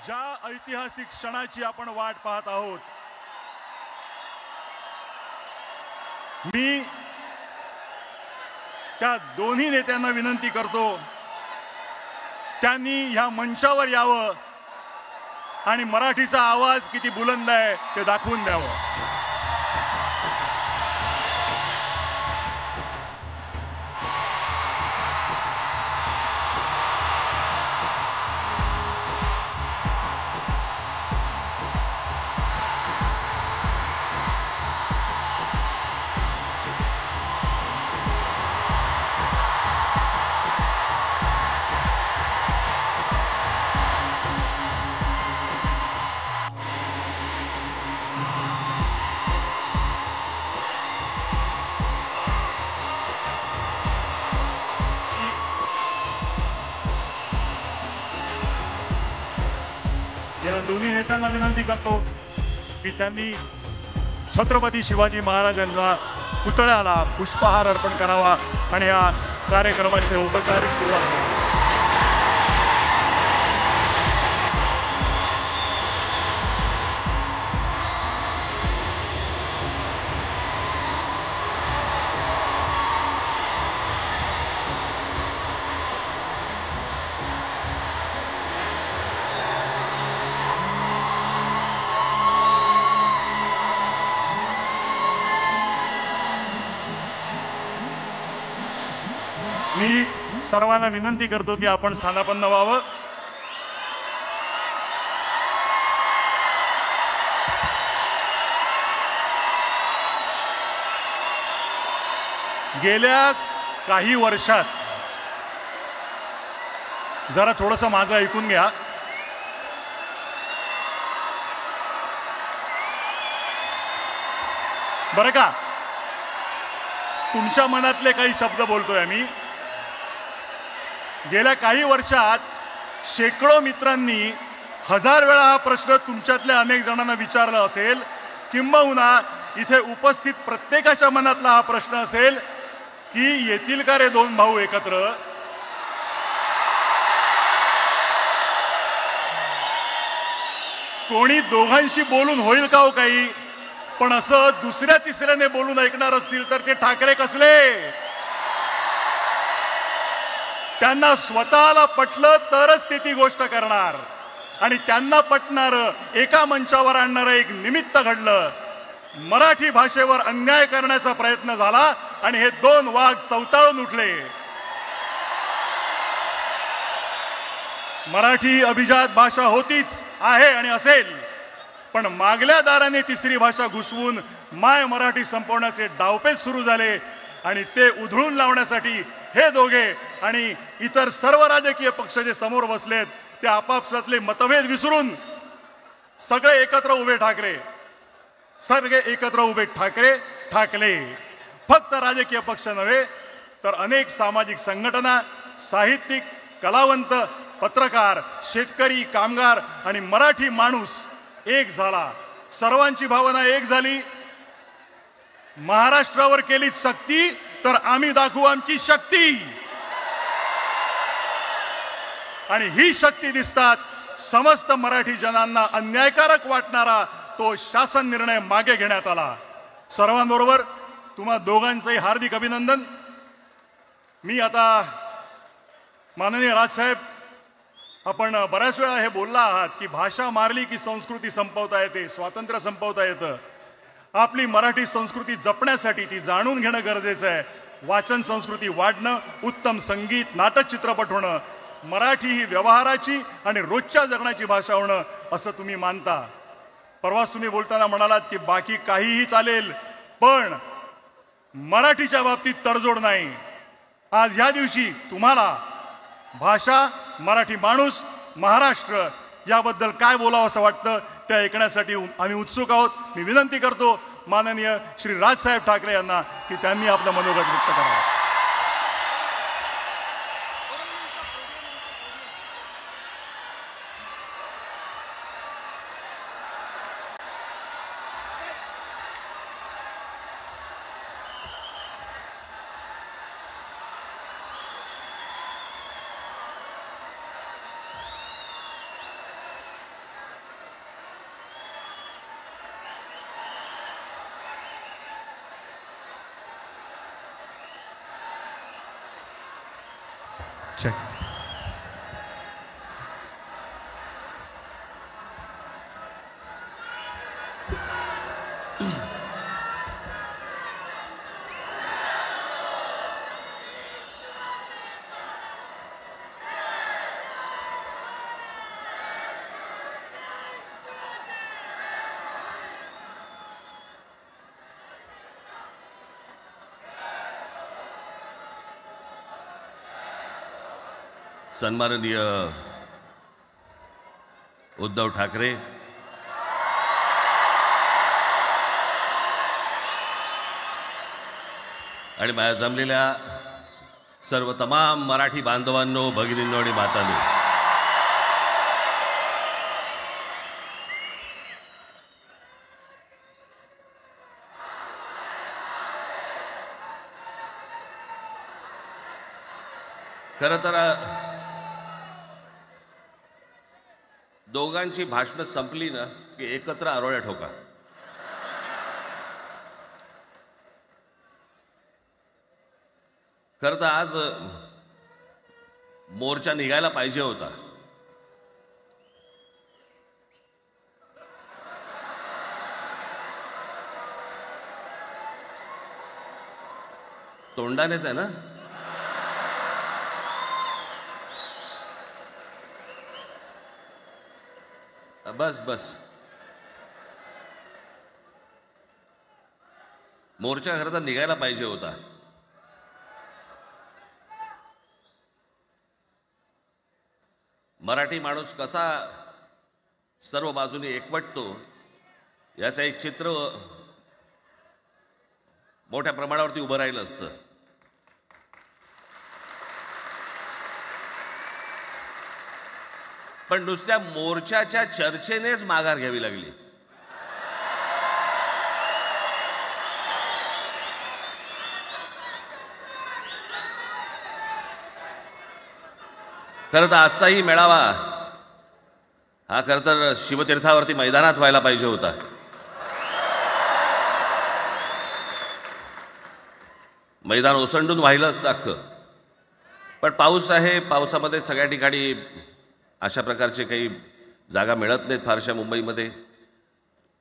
ज्या ऐतिहासिक क्षणाची आपण वाट पाहत आहोत, मी त्या दोन्ही नेत्यांना विनंती करतो, त्यांनी ह्या मंचावर यावं आणि मराठीचा आवाज किती बुलंद आहे ते दाखवून द्यावं. या दोन्ही नेत्यांना विनंती करतो की त्यांनी छत्रपती शिवाजी महाराजांना पुतळ्याला पुष्पहार अर्पण करावा आणि या कार्यक्रमाची औपचारिक सुरुवात करावी. मी सर्वांना विनंती करतो की आपण स्थानापन्न व्हावं. गेल्या काही वर्षात जरा थोडंसं माझं ऐकून घ्या. बरं का, तुमच्या मनातले काही शब्द बोलतोय मी. गेल्या काही वर्षात शेकडो मित्रांनी हजार वेळा हा प्रश्न तुमच्यातल्या अनेक जणांना विचारला असेल, किंबहुना इथे उपस्थित प्रत्येकाच्या मनातला हा प्रश्न असेल की येतील का रे दोन भाऊ एकत्र. कोणी दोघांशी बोलून होईल का हो काही, पण असं दुसऱ्या तिसऱ्याने बोलून ऐकणार असतील तर ते ठाकरे कसले. त्यांना स्वतःला पटलं तरच ते ती गोष्ट करणार, आणि त्यांना पटणार एका मंचावर आणणारं एक निमित्त घडलं. मराठी भाषेवर अन्याय करण्याचा प्रयत्न झाला आणि हे दोन वाघ चवताळून उठले. मराठी अभिजात भाषा होतीच, आहे आणि असेल, पण मागल्या दाराने तिसरी भाषा घुसवून माय मराठी संपवण्याचे डावपेच सुरू झाले, आणि ते उधळून लावण्यासाठी हे दोघे आणि इतर सर्व राजकीय पक्ष जे समोर बसलेत ते आपापसातले मतभेद विसरून सगळे एकत्र उभे ठाकरे, सगळे एकत्र उभे ठाकरे ठाकले. फक्त राजकीय पक्ष नव्हे तर अनेक सामाजिक संघटना, साहित्यिक, कलावंत, पत्रकार, शेतकरी, कामगार आणि मराठी माणूस एक झाला. सर्वांची भावना एक झाली. महाराष्ट्रावर केली सक्ती तर आम्ही दाखवू आमची शक्ती, आणि ही शक्ती दिसताच समस्त मराठी जनांना अन्यायकारक वाटणारा तो शासन निर्णय मागे घेण्यात आला. सर्वांबरोबर तुम्हा दोघांचंही हार्दिक अभिनंदन. मी आता माननीय राजसाहेब, आपण बऱ्याच वेळा हे बोलला आहात की भाषा मारली की संस्कृती संपवता येते, स्वातंत्र्य संपवता येतं. आपली मराठी संस्कृती जपण्यासाठी ती जाणून घेणं गरजेचं आहे. वाचन संस्कृती वाढणं, उत्तम संगीत, नाटक, चित्रपट होणं, मराठी ही व्यवहाराची आणि रोजच्या जगण्याची भाषा होणं असं तुम्ही मानता. परवाच तुम्ही बोलताना म्हणालात की बाकी काहीही चालेल पण मराठीच्या बाबतीत तडजोड नाही. आज ह्या दिवशी तुम्हाला भाषा, मराठी माणूस, महाराष्ट्र याबद्दल काय बोलावं असं वाटतं ते ऐकण्यासाठी आम्ही उत्सुक आहोत. मी विनंती करतो माननीय श्री राजसाहेब ठाकरे यांना की त्यांनी आपलं मनोगत व्यक्त करावं. चेक. सन्माननीय उद्धव ठाकरे, आणि माझ्या जमलेल्या सर्व तमाम मराठी बांधवांनो, भगिनींनो आणि मातांनो, खरं तर दोघांची भाषणं संपली ना की एकत्र आरोळ्या ठोका. खरं तर आज मोर्चा निघायला पाहिजे होता. तोंडानेच आहे ना. बस बस, मोर्चा खरं तर निघायला पाहिजे होता. मराठी माणूस कसा सर्व बाजूने एकवटतो याचं एक चित्र मोठ्या प्रमाणावरती उभं राहिलं असतं. पण नुसत्या मोर्चाच्या चर्चेनेच माघार घ्यावी लागली. खरं तर आजचाही मेळावा हा खरं तर शिवतीर्थावरती मैदानात व्हायला पाहिजे होता. मैदान ओसंडून वाहिलं असतं अख्खं. पण पाऊस आहे, पावसामध्ये सगळ्या ठिकाणी अशा प्रकारचे काही जागा मिळत नाहीत फारशा मुंबईमध्ये,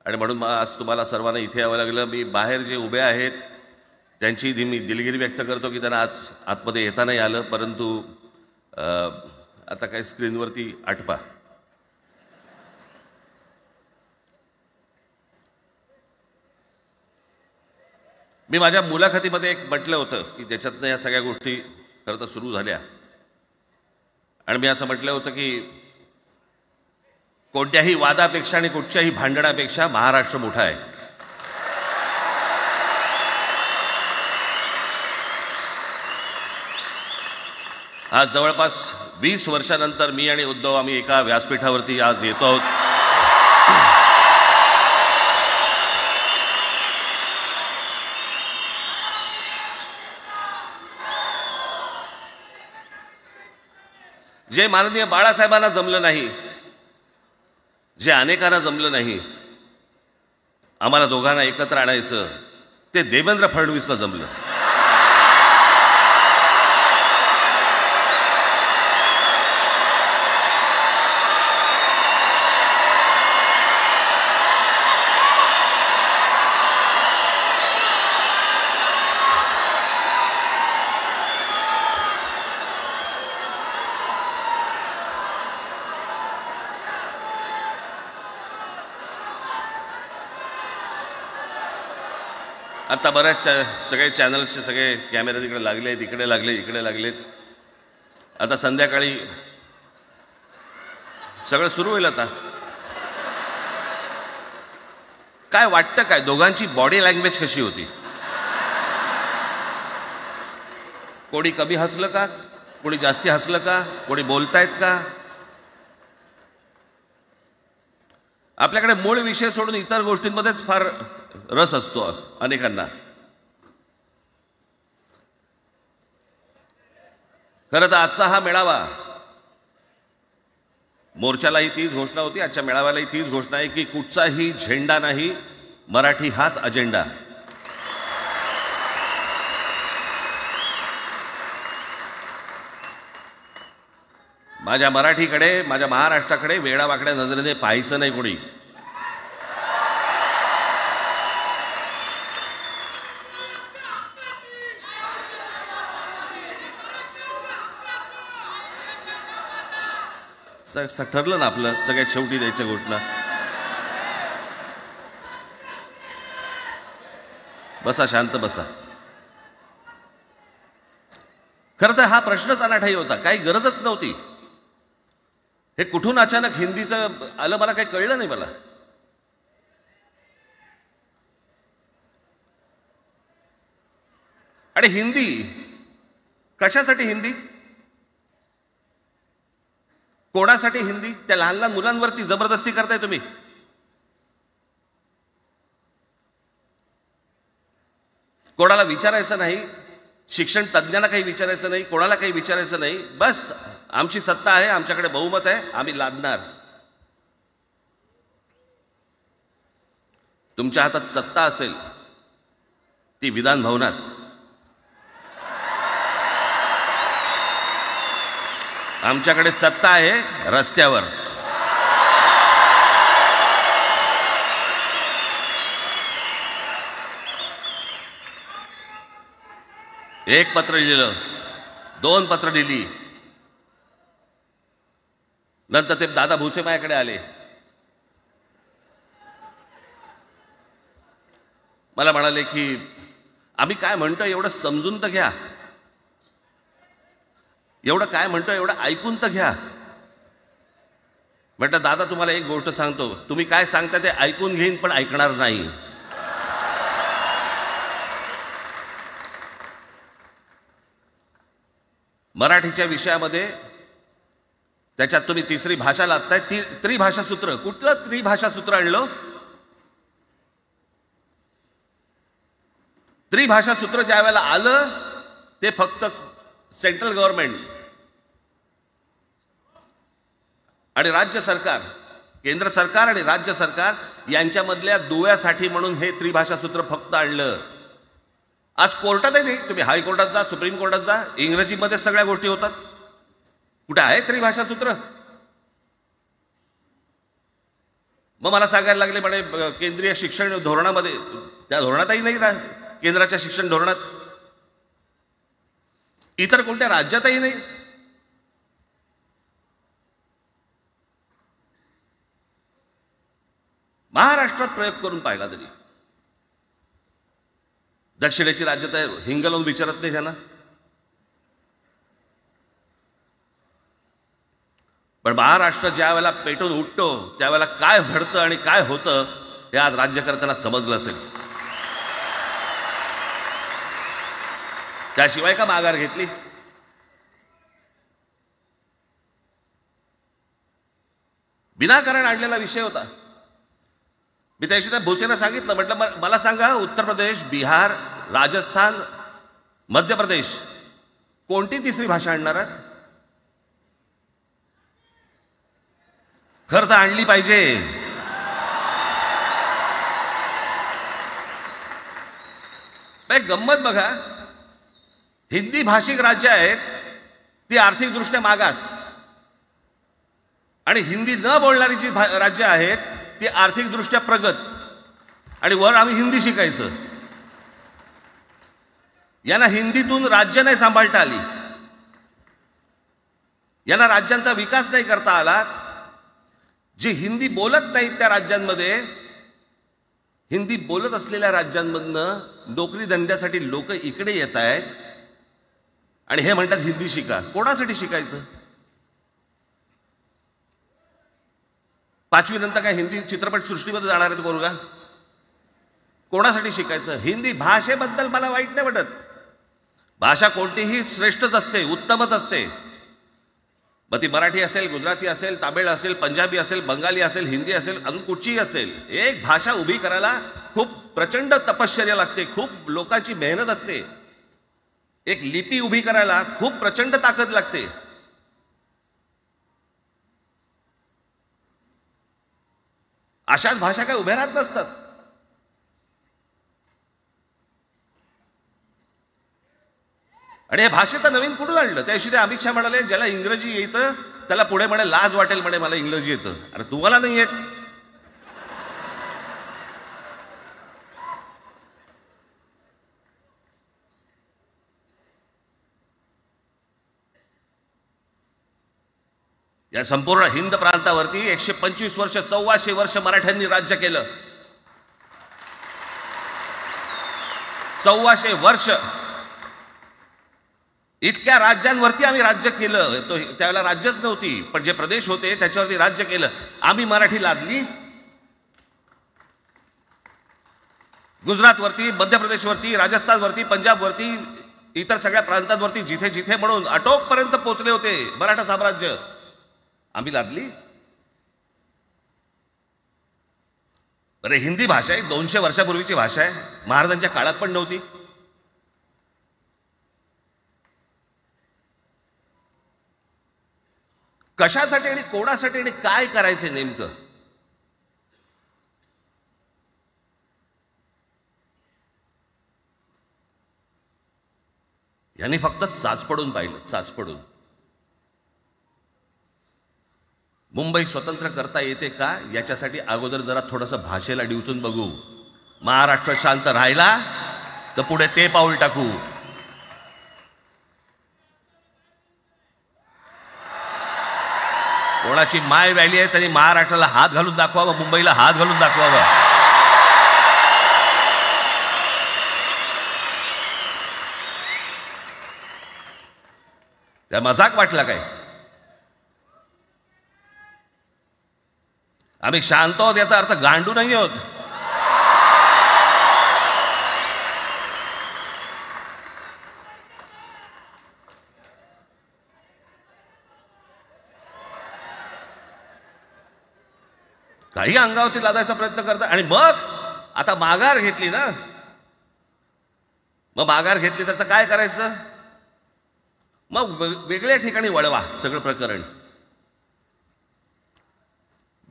आणि म्हणून आज तुम्हाला सर्वांना इथे यावं लागलं. मी बाहेर जे उभे आहेत त्यांची मी दिलगिरी व्यक्त करतो की त्यांना आतमध्ये येता नाही आलं, परंतु आता काही स्क्रीनवरती आठवा. मी माझ्या मुलाखतीमध्ये एक म्हटलं होतं की त्याच्यातनं या सगळ्या गोष्टी खरं तर सुरू झाल्या, आणि मी असं म्हटलं होतं की कोणत्याही वादापेक्षा आणि कुठच्याही भांडणापेक्षा महाराष्ट्र मोठा आहे. आज जवळपास 20 वर्षानंतर मी आणि उद्धव आम्ही एका व्यासपीठावरती आज येतो आहोत. जे माननीय बाळासाहेबांना जमलं नाही, जे अनेकांना जमलं नाही, आम्हाला दोघांना एकत्र आणायचं, ते देवेंद्र फडणवीसला जमलं. आता बऱ्याच सगळे चॅनल्सचे सगळे कॅमेरे तिकडे लागले, इकडे लागले, इकडे लागलेत. आता संध्याकाळी सगळं सुरू होईल. आता काय वाटतं, काय दोघांची बॉडी लँग्वेज कशी होती? कोणी कमी हसलं का, कोणी जास्ती हसलं का, कोणी बोलतायत का? आपल्याकडे मूळ विषय सोडून इतर गोष्टींमध्येच फार रस असतो अनेकांना. खरं तर आजचा हा मेळावा, मोर्चालाही तीच घोषणा होती, आजच्या मेळाव्यालाही तीच घोषणा आहे की कुठचाही झेंडा नाही, मराठी हाच अजेंडा. माझ्या मराठीकडे, माझ्या महाराष्ट्राकडे वेडावाकड्या नजरेने पाहायचं नाही कोणी. ठरलं ना आपलं सगळ्यात शेवटी द्यायच्या घोषणा. बसा, शांत बसा. खरं तर हा प्रश्नच अनाठाई होता, काही गरजच नव्हती. हे कुठून अचानक हिंदीचं आलं मला काही कळलं नाही. मला आणि हिंदी कशासाठी? हिंदी कोणासाठी? हिंदी त्या लहान लहान मुलांवरती जबरदस्ती करताय तुम्ही. कोणाला विचारायचं नाही, शिक्षण तज्ज्ञांना काही विचारायचं नाही, कोणाला काही विचारायचं नाही. बस आमची सत्ता आहे, आमच्याकडे बहुमत आहे, आम्ही लादणार. तुमच्या हातात सत्ता असेल ती विधान भवनात, आमच्याकडे सत्ता आहे रस्त्यावर. एक पत्र लिहिलं, 2 पत्र लिहिली, नंतर ते दादा भुसे माझ्याकडे आले. मला म्हणाले की आम्ही काय म्हणतो एवढं समजून तर घ्या, एवढं काय म्हणतो एवढं ऐकून तर घ्या. म्हटलं दादा तुम्हाला एक गोष्ट सांगतो, तुम्ही काय सांगता ते ऐकून घेईन पण ऐकणार नाही. मराठीच्या विषयामध्ये त्याच्यात तुम्ही तिसरी भाषा लादताय. त्रिभाषा सूत्र. कुठलं त्रिभाषा सूत्र आणलं? त्रिभाषा सूत्र ज्या वेळेला आलं ते फक्त सेंट्रल गव्हर्नमेंट आणि राज्य सरकार, केंद्र सरकार आणि राज्य सरकार यांच्यामधल्या दुव्यासाठी म्हणून हे त्रिभाषा सूत्र फक्त आणलं. आज कोर्टातही नाही, तुम्ही हायकोर्टात जा, सुप्रीम कोर्टात जा, इंग्रजीमध्ये सगळ्या गोष्टी होतात. कुठे आहे त्रिभाषा सूत्र? मग मला सांगायला लागले म्हणे केंद्रीय शिक्षण धोरणामध्ये, त्या धोरणातही नाही केंद्राच्या शिक्षण धोरणात, इतर कोणत्या राज्यातही नाही. महाराष्ट्रात प्रयोग करून पाहिला तरी दक्षिणेची राज्य तर हिंग लावून विचारत नाही त्यांना. पण महाराष्ट्र ज्या वेळेला पेटून उठतो त्यावेळेला काय घडतं आणि काय होतं हे आज राज्यकर्त्यांना समजलं असेल. त्याशिवाय का माघार घेतली? विनाकारण आणलेला विषय होता. मी त्याशी त्या भोसेंना सांगितलं, म्हटलं मला सांगा उत्तर प्रदेश, बिहार, राजस्थान, मध्य प्रदेश कोणती तिसरी भाषा आणणार आहात? खरं तर आणली पाहिजे. गंमत बघा, हिंदी भाषिक राज्य आहेत ती आर्थिकदृष्ट्या मागास, आणि हिंदी न बोलणारी जी राज्य आहेत ती आर्थिकदृष्ट्या प्रगत, आणि वर आम्ही हिंदी शिकायचं. यांना हिंदीतून राज्य नाही सांभाळता आली, यांना राज्यांचा विकास नाही करता आला. जे हिंदी बोलत नाहीत त्या राज्यांमध्ये, हिंदी बोलत असलेल्या राज्यांमधनं नोकरी धंद्यासाठी लोक इकडे येत आहेत आणि हे म्हणतात हिंदी शिका. कोणासाठी शिकायचं? 5वी नंतर काय हिंदी चित्रपट सृष्टीमध्ये जाणार आहेत पोरगा? कोणासाठी शिकायचं? हिंदी भाषेबद्दल मला वाईट नाही वाटत. भाषा कोणतीही श्रेष्ठच असते, उत्तमच असते. मग ती मराठी असेल, गुजराती असेल, तामिळ असेल, पंजाबी असेल, बंगाली असेल, हिंदी असेल, अजून कुठचीही असेल. एक भाषा उभी करायला खूप प्रचंड तपश्चर्या लागते, खूप लोकांची मेहनत असते. एक लिपी उभी करायला खूप प्रचंड ताकद लागते. अशाच भाषा काय उभ्या राहत नसतात. आणि या भाषेचं नवीन कुठून आणलं? त्याशी ते अमित शहा म्हणाले ज्याला इंग्रजी येतं त्याला पुढे म्हणे लाज वाटेल, म्हणे मला इंग्रजी येतं. अरे तुम्हाला नाही येत? या संपूर्ण हिंद प्रांतावरती 125 वर्ष 1400 वर्ष मराठ्यांनी राज्य केलं. 1400 वर्ष इतक्या राज्यांवरती आम्ही राज्य केलं. तो त्यावेळेला राज्यच नव्हती, पण जे प्रदेश होते त्याच्यावरती राज्य केलं. आम्ही मराठी लादली गुजरातवरती, मध्य प्रदेशवरती, राजस्थानवरती, पंजाबवरती, इतर सगळ्या प्रांतांवरती जिथे जिथे म्हणून अटोकपर्यंत पोहोचले होते मराठा साम्राज्य, आम्ही लादली. अरे हिंदी भाषा आहे, 200 वर्षापूर्वीची भाषा आहे, महाराजांच्या काळात पण नव्हती. कशासाठी आणि कोणासाठी आणि काय करायचे नेमकं? यांनी फक्त चाचपडून पाहिलं, चाचपडून. मुंबई स्वतंत्र करता येते का याच्यासाठी अगोदर जरा थोडंसं भाषेला डिवचून बघू. महाराष्ट्र शांत राहिला तर पुढे ते पाऊल टाकू. कोणाची माय व्हॅली आहे त्यांनी महाराष्ट्राला हात घालून दाखवावा, मुंबईला हात घालून दाखवावा. त्या मजाक वाटला काय? आम्ही शांत आहोत याचा अर्थ गांडू नाही आहोत. काही अंगावरती लादायचा प्रयत्न करतात आणि मग आता माघार घेतली ना, मग माघार घेतली त्याचं काय करायचं? मग वेगळ्या ठिकाणी वळवा सगळं प्रकरण.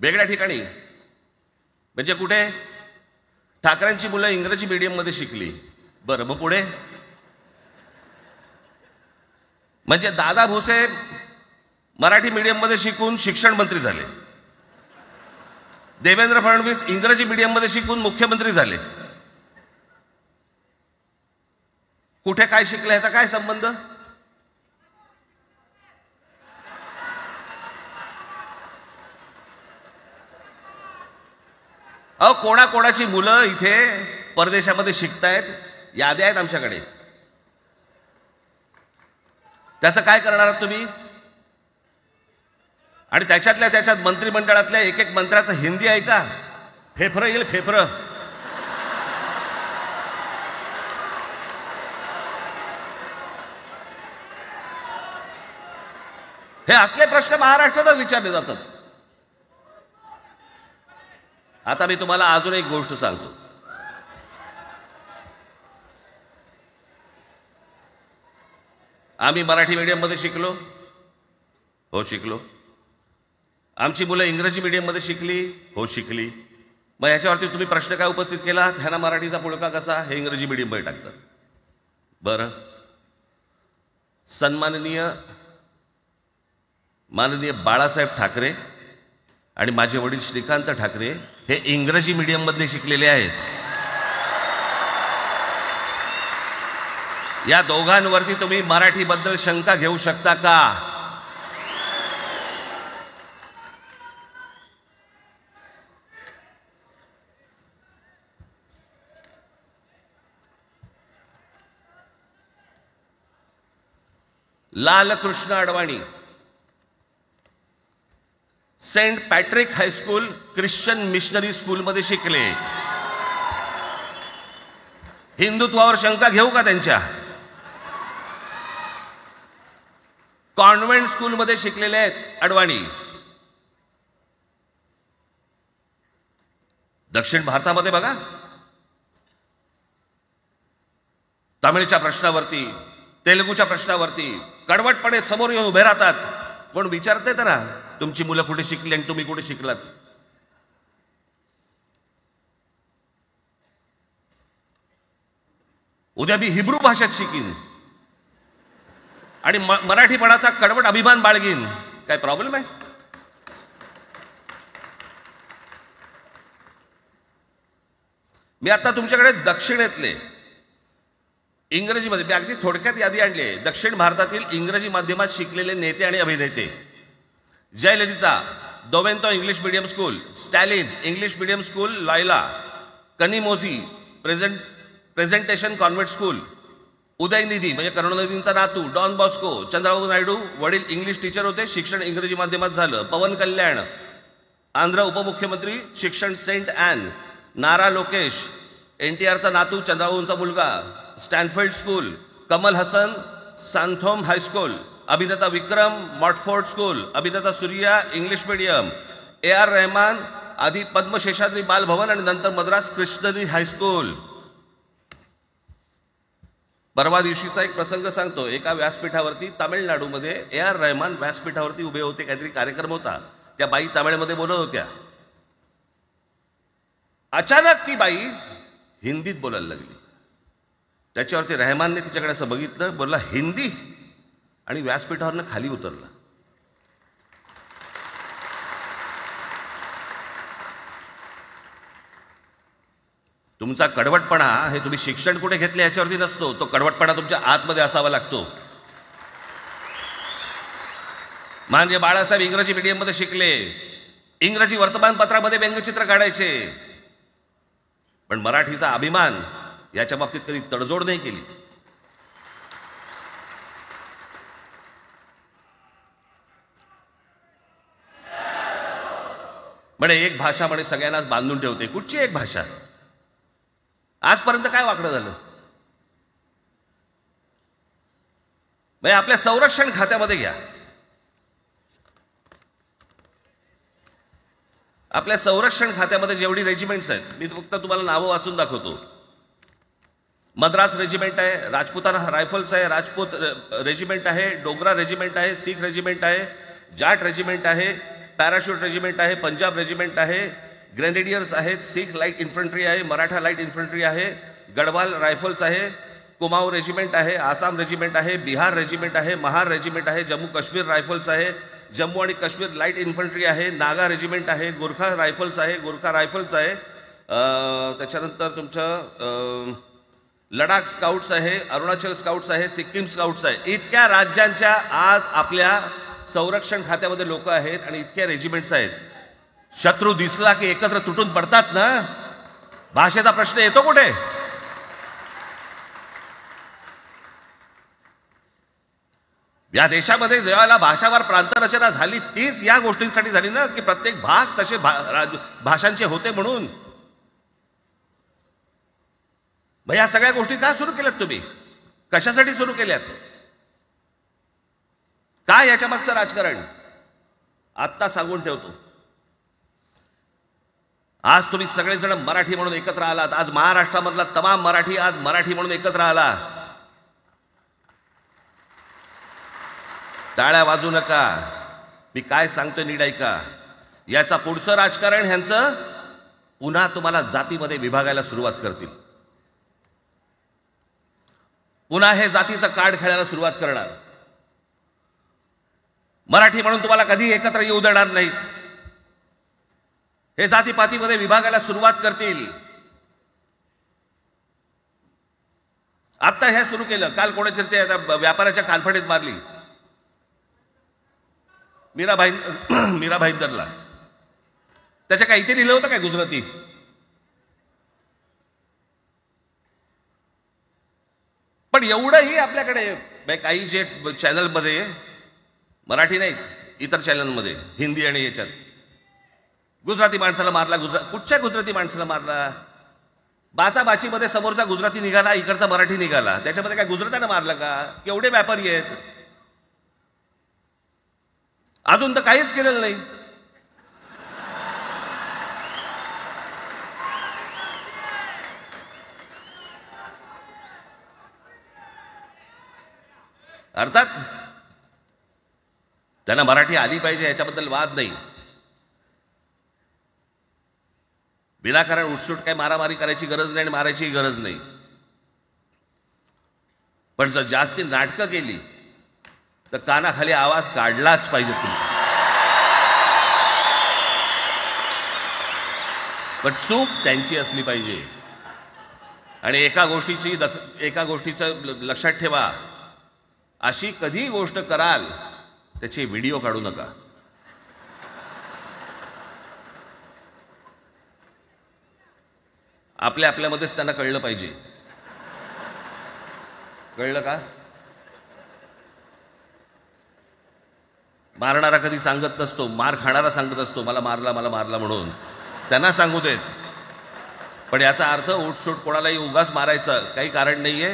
वेगळ्या ठिकाणी म्हणजे कुठे? ठाकरेंची मुलं इंग्रजी मीडियम मध्ये शिकली, बरं मग पुढे? म्हणजे दादा भुसे मराठी मीडियम मध्ये शिकून शिक्षण मंत्री झाले, देवेंद्र फडणवीस इंग्रजी मीडियम मध्ये शिकून मुख्यमंत्री झाले. कुठे काय शिकले याचा काय संबंध? अहो कोणाकोणाची मुलं इथे परदेशामध्ये शिकतायत, याद्या आहेत आमच्याकडे. त्याचं काय करणार आहात तुम्ही? आणि त्याच्यातल्या त्याच्यात मंत्रिमंडळातल्या एक एक मंत्र्याचं हिंदी आहे का? फेफरं येईल, फेफरं. हे असले प्रश्न महाराष्ट्रातच विचारले जातात. आता मी तुम्हाला अजून एक गोष्ट सांगतो. आम्ही मराठी मीडियम मध्ये शिकलो, हो शिकलो. आमची मुलं इंग्रजी मीडियम मध्ये शिकली, हो शिकली. मग याच्यावरती तुम्ही प्रश्न काय उपस्थित केला? ह्यांना मराठीचा पुळका कसा? हे इंग्रजी मीडियम मध्ये टाकतात. बरं, सन्माननीय माननीय बाळासाहेब ठाकरे आणि माझे वडील श्रीकांत ठाकरे हे इंग्रजी मीडियम मध्ये शिकलेले आहेत. या दोघांवरती तुम्ही मराठीबद्दल शंका घेऊ शकता का? Lalkrishna Advani saint Patrick high school Christian missionary school मध्ये शिकले. हिंदुत्वावर शंका घेऊ का त्यांच्या? कॉन्व्हेंट स्कूल मध्ये शिकलेले आहेत अडवाणी. दक्षिण भारतामध्ये बघा, तमिळच्या प्रश्नावरती, तेलुगूच्या प्रश्नावरती कडवटपणे समोर येऊन उभे राहतात. कोण विचारते ना तुमची मुलं कुठे शिकली आणि तुम्ही कुठे शिकलात? उद्या मी हिब्रू भाषेत शिकीन आणि मराठीपणाचा कडवट अभिमान बाळगीन. काय प्रॉब्लेम आहे? मी आता तुमच्याकडे दक्षिणेतले इंग्रजीमध्ये मी अगदी थोडक्यात यादी आणली आहे. दक्षिण भारतातील इंग्रजी माध्यमात शिकलेले नेते आणि अभिनेते: जयललिता, दोवेंतो English medium school, Stalin English medium school लायला, Kanimozhi presentation convent school, Udhayanidhi म्हणजे करुणानिधींचा नातू, डॉन बॉस्को, चंद्रबाबू नायडू वडील इंग्लिश टीचर होते, शिक्षण इंग्रजी माध्यमात झालं, पवन कल्याण आंध्र उपमुख्यमंत्री, शिक्षण सेंट ॲन, नारा लोकेश NTRचा नातू चंद्रबाबूंचा मुलगा, Stanford school, Kamal Haasan Santhome high school, अभिनेता विक्रम मॉटफोर्ड स्कूल, अभिनेता Suriya English medium, AR Rahman आधी पद्मशेषाद्री बालभवन आणि नंतर मद्रास क्रिश्नरी हायस्कूल. परवा दिवशीचा एक प्रसंग सांगतो. एका व्यासपीठावरती तामिळनाडूमध्ये AR रहमान व्यासपीठावरती उभे होते, काहीतरी कार्यक्रम होता, त्या बाई तामिळमध्ये बोलत होत्या. अचानक ती बाई हिंदीत बोलायला लागली. त्याच्यावरती रहमानने तिच्याकडे असं बघितलं, बोलला हिंदी, आणि व्यासपीठावरनं खाली उतरला. तुमचा कडवटपणा हे तुम्ही शिक्षण कुठे घेतले याच्यावरती नसतो, तो कडवटपणा तुमच्या आतमध्ये असावा लागतो. म्हणजे बाळासाहेब इंग्रजी मीडियम मध्ये शिकले, इंग्रजी वर्तमानपत्रामध्ये व्यंगचित्र काढायचे, पण मराठीचा अभिमान याच्या बाबतीत कधी तडजोड नाही केली. म्हणे एक भाषा म्हणे सगळ्यांनाच बांधून ठेवते. कुठची एक भाषा? आजपर्यंत काय वाकडं झालं? म्हणजे आपल्या संरक्षण खात्यामध्ये घ्या, आपल्या संरक्षण खात्यामध्ये जेवढी रेजिमेंट्स आहेत, मी फक्त तुम्हाला नावं वाचून दाखवतो. मद्रास रेजिमेंट आहे, राजपुताना रायफल्स आहे, राजपूत रेजिमेंट आहे, डोगरा रेजिमेंट आहे, सीख रेजिमेंट आहे, जाट रेजिमेंट आहे, पॅराशूट रेजिमेंट आहे, पंजाब रेजिमेंट आहे, ग्रेनेडियर्स आहेत, सीख लाईट इन्फंट्री आहे, मराठा लाईट इन्फंट्री आहे, गढवाल रायफल्स आहे, कुमाऊ रेजिमेंट आहे, आसाम रेजिमेंट आहे, बिहार रेजिमेंट आहे, महार रेजिमेंट आहे, जम्मू काश्मीर रायफल्स आहे, जम्मू आणि काश्मीर लाईट इन्फंट्री आहे, नागा रेजिमेंट आहे, गोरखा रायफल्स आहे, गोरखा रायफल्स आहे, त्याच्यानंतर तुमचं लडाख स्काउट्स आहे, अरुणाचल स्काउट्स आहे, सिक्कीम स्काउट्स आहे. इतक्या राज्यांच्या आज आपल्या संरक्षण खात्यामध्ये लोक आहेत आणि इतक्या रेजिमेंट्स आहेत. शत्रू दिसला की एकत्र तुटून पडतात ना. भाषेचा प्रश्न येतो कुठे? या देशामध्ये जेव्हा भाषावार प्रांतरचना झाली तीच या गोष्टींसाठी झाली ना, की प्रत्येक भाग तसे भाषांचे होते म्हणून. मग या सगळ्या गोष्टी का सुरू केल्यात तुम्ही? कशासाठी सुरू केल्यात? काय याच्या मागचं राजकारण? आत्ता सांगून ठेवतो. आज तुम्ही सगळेजण मराठी म्हणून एकत्र आलात. आज महाराष्ट्रामधला तमाम मराठी आज मराठी म्हणून एकत्र आला. टाळ्या वाजू नका. मी काय सांगतोय नीट ऐका. याचा पुढचं राजकारण ह्यांचं पुन्हा तुम्हाला जातीमध्ये विभागायला सुरुवात करतील. पुन्हा हे जातीचं कार्ड खेळायला सुरुवात करणार. मराठी म्हणून तुम्हाला कधी एकत्र येऊ देणार नाहीत. हे जातीपातीमध्ये विभागायला सुरुवात करतील. आता हे सुरू केलं. काल कोणाच्या ते व्यापाऱ्याच्या कानफडीत मारली मीरा भाईंदरला. त्याच्या काय इथे लिहिलं होतं काय गुजराती? पण एवढंही आपल्याकडे काही जे चॅनलमध्ये, मराठी नाही इतर चॅनलमध्ये, हिंदी आणि याच्यात गुजराती माणसाला मारला. कुठच्या गुजराती माणसाला मारला? बाचाबाचीमध्ये समोरचा गुजराती निघाला, इकडचा मराठी निघाला. त्याच्यामध्ये काय गुजरात्यानं मारलं का? केवढे व्यापारी आहेत. अजून तर काहीच केलेलं नाही. अर्थात त्यांना मराठी आली पाहिजे याच्याबद्दल वाद नाही. विनाकारण उठसूट काय मारामारी करायची गरज नाही आणि मारायची गरज नाही. पण जर जास्ती नाटकं केली तर कानाखाली आवाज काढलाच पाहिजे तुम्ही. पण चूक त्यांची असली पाहिजे. आणि एका गोष्टीचं लक्षात ठेवा, अशी कधी गोष्ट कराल त्याचे व्हिडिओ काढू नका. आपल्यामध्येच त्यांना कळलं पाहिजे. कळलं का? मारणारा कधी सांगत नसतो, मार खाणारा सांगत असतो मला मारला म्हणून. त्यांना सांगू देत. पण याचा अर्थ उठसूट कोणालाही उगाच मारायचं काही कारण नाहीये.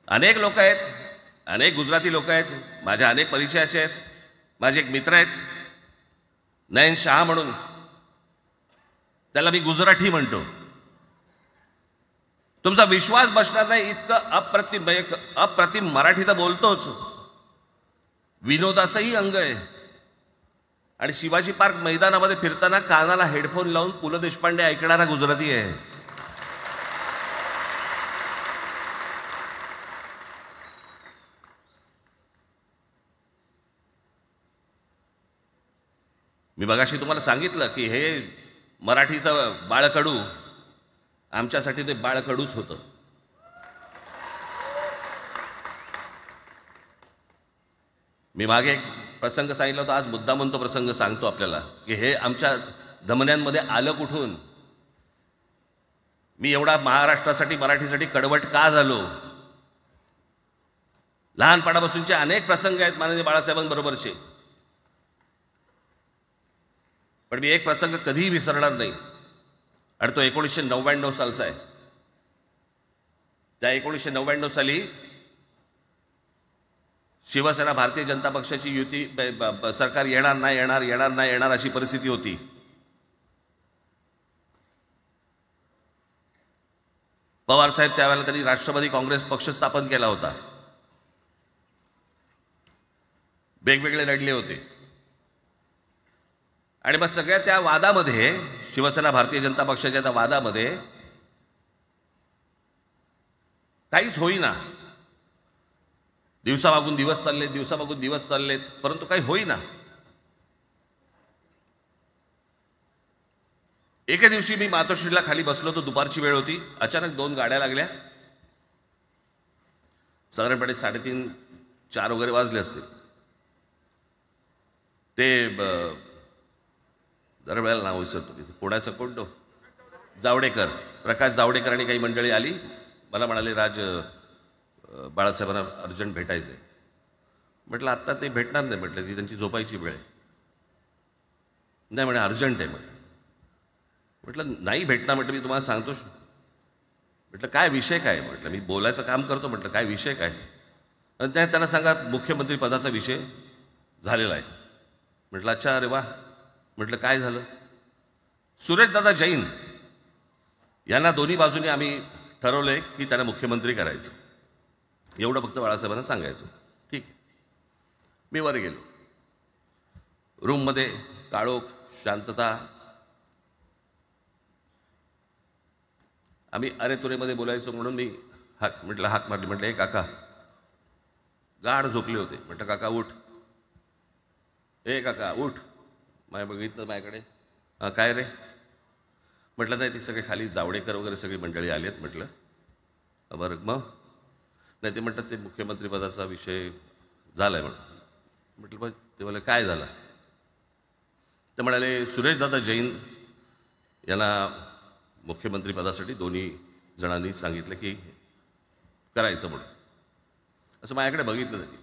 अनेक लोक आहेत, अनेक गुजराती लोक आहेत, माझ्या अनेक परिचयाचे आहेत. माझे एक मित्र आहेत नयन शहा म्हणून, त्याला मी गुजराठी म्हणतो. तुमचा विश्वास बसणार नाही इतकं अप्रतिम मराठी तर बोलतोच, विनोदाचंही अंग आहे. आणि शिवाजी पार्क मैदानामध्ये फिरताना कानाला हेडफोन लावून पु ल देशपांडे ऐकणारा गुजराती आहे. मी मगाशी तुम्हाला सांगितलं की हे मराठीचं बाळकडू, आमच्यासाठी ते बाळकडूच होतं. मी मागे एक प्रसंग सांगितला होता, आज मुद्दामून तो प्रसंग सांगतो आपल्याला की हे आमच्या धमन्यांमध्ये आलं कुठून. मी एवढा महाराष्ट्रासाठी मराठीसाठी कडवट का झालो. लहानपणापासूनचे अनेक प्रसंग आहेत माननीय बाळासाहेबांबरोबरचे, पण मी एक प्रसंग कधीही विसरणार नाही. आणि तो 1999 सालचा आहे. त्या 1999 साली शिवसेना भारतीय जनता पक्षाची युती सरकार येणार नाही अशी परिस्थिती होती. पवार साहेब त्यावेळेला त्यांनी राष्ट्रवादी काँग्रेस पक्ष स्थापन केला होता. वेगवेगळे लढले होते. आणि मग सगळ्या त्या वादामध्ये, शिवसेना भारतीय जनता पक्षाच्या त्या वादामध्ये काहीच होईना. दिवसामागून दिवस चाललेत, परंतु काही होईना. एके दिवशी मी मातोश्रीला खाली बसलो होतो, दुपारची वेळ होती. अचानक 2 गाड्या लागल्या. साधारणपणे 3:30-4 वगैरे वाजले असते. ते जरा वेळेला नाव विसरतो, पुण्याचं कोण तो जावडेकर, प्रकाश जावडेकर आणि काही मंडळी आली. मला म्हणाले, राज बाळासाहेबांना अर्जंट भेटायचंय. म्हटलं आत्ता ते भेटणार नाही. म्हटलं ती त्यांची झोपायची वेळ आहे. नाही म्हणे अर्जंट आहे. म्हटलं नाही भेटणार. म्हटलं मी तुम्हाला सांगतो. म्हटलं काय विषय काय. म्हटलं मी बोलायचं काम करतो. म्हटलं काय विषय काय. आणि त्यांना सांगा मुख्यमंत्री पदाचा विषय झालेला आहे. म्हटलं अच्छा, अरे वा. म्हटलं काय झालं. सुरेशदादा जैन यांना दोन्ही बाजूने आम्ही ठरवलंय की त्यांना मुख्यमंत्री करायचं. एवढं फक्त बाळासाहेबांना सांगायचं. ठीक आहे. मी वर गेलो. रूममध्ये काळोख, शांतता. आम्ही अरे तुरेमध्ये बोलायचो म्हणून मी हाक मारली. म्हटलं हे काका गाढ झोपले होते. म्हटलं काका उठ. ए काका उठ. माझ्या बघितलं माझ्याकडे. काय रे. म्हटलं नाही ती सगळे खाली जावडेकर वगैरे सगळी मंडळी आली आहेत. म्हटलं बरं मग. नाही ते म्हणतात ते मुख्यमंत्री पदाचा विषय झालाय म्हणून. म्हटलं पण ते मला काय झालं. ते म्हणाले सुरेशदादा जैन यांना मुख्यमंत्री पदासाठी दोन्ही जणांनी सांगितलं की करायचं म्हणून. असं माझ्याकडे बघितलं त्यांनी.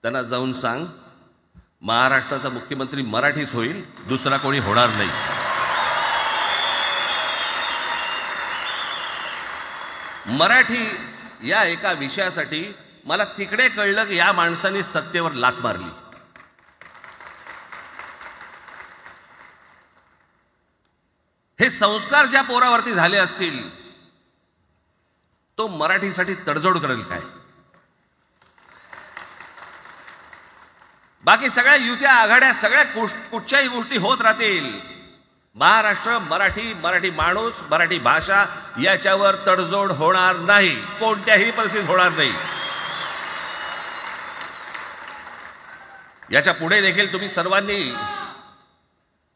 त्यांना जाऊन सांग महाराष्ट्राचा मुख्यमंत्री मराठीच होईल, दुसरा कोणी होणार नाही. मराठी या एका विषयासाठी मला तिकडे कळलं की या माणसाने सत्तेवर लाथ मारली. हे संस्कार ज्या पोरावरती झाले असतील तो मराठीसाठी तडजोड करेल काय. बाकी सगळ्या युत्या आघाड्या सगळ्या कुठच्याही गोष्टी होत राहतील. महाराष्ट्र, मराठी माणूस, मराठी भाषा याच्यावर तडजोड होणार नाही. कोणत्याही परिस्थितीत होणार नाही. याच्या पुढे देखील तुम्ही सर्वांनी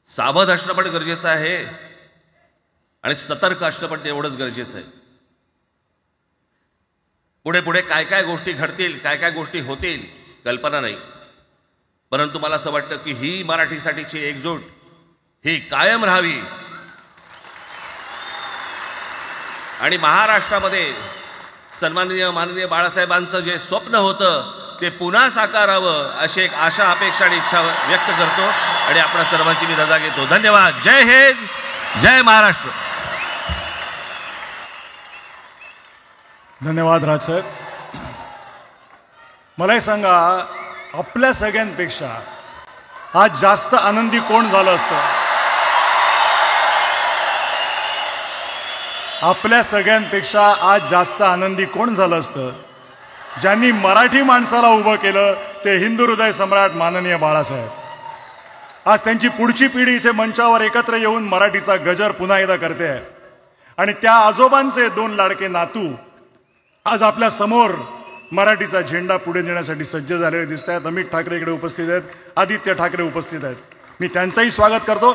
सावध असणं पण गरजेचं आहे आणि सतर्क असणं पण तेवढंच गरजेचं आहे. पुढे पुढे काय काय गोष्टी घडतील, काय काय गोष्टी होतील कल्पना नाही, परंतु मला असं वाटतं की ही मराठीसाठीची एकजूट ही कायम राहावी आणि महाराष्ट्रामध्ये सन्माननीय माननीय बाळासाहेबांचं जे स्वप्न होतं ते पुन्हा साकारावं अशी एक आशा, अपेक्षा आणि इच्छा व्यक्त करतो आणि आपण सर्वांची मी रजा घेतो. धन्यवाद. जय हिंद, जय महाराष्ट्र. धन्यवाद राजसाहेब. मलाही सांगा, आपल्या सगळ्यांपेक्षा आज जास्त आनंदी कोण झालं असतं? आपल्या सगळ्यांपेक्षा आज जास्त आनंदी कोण झालं असतं? ज्यांनी मराठी माणसाला उभं केलं ते हिंदू हृदय सम्राट माननीय बाळासाहेब. आज त्यांची पुढची पिढी इथे मंचावर एकत्र येऊन मराठीचा गजर पुन्हा एकदा करते आहे आणि त्या आजोबांचे 2 लाडके नातू आज आपल्या समोर मराठीचा झेंडा पुढे नेण्यासाठी सज्ज झालेले दिसत आहेत. अमित ठाकरे इकडे उपस्थित आहेत, आदित्य ठाकरे उपस्थित आहेत. मी त्यांचंही स्वागत करतो.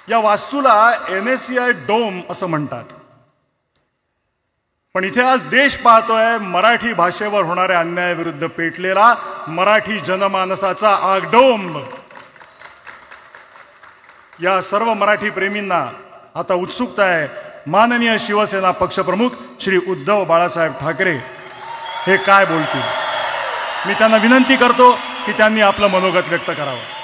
या वास्तूला NSCI डोम असं म्हणतात, पण इथे आज देश पाहतोय मराठी भाषेवर होणाऱ्या अन्यायाविरुद्ध पेटलेला मराठी जनमानसाचा आगडोंब. या सर्व मराठी प्रेमींना आता उत्सुकता आहे माननीय शिवसेना पक्षप्रमुख श्री उद्धव बाळासाहेब ठाकरे हे काय बोलतील. मी त्यांना विनंती करतो की त्यांनी आपलं मनोगत व्यक्त करावं.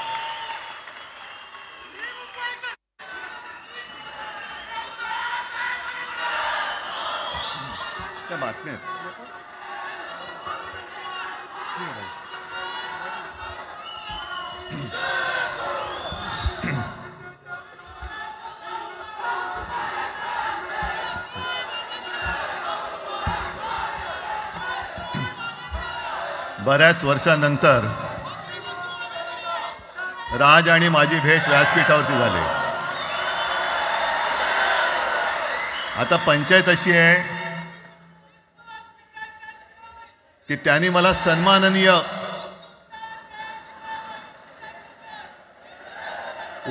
बऱ्याच वर्षानंतर राज आणि माझी भेट व्यासपीठावरती झाली. आता पंचायत अशी आहे की त्यांनी मला सन्माननीय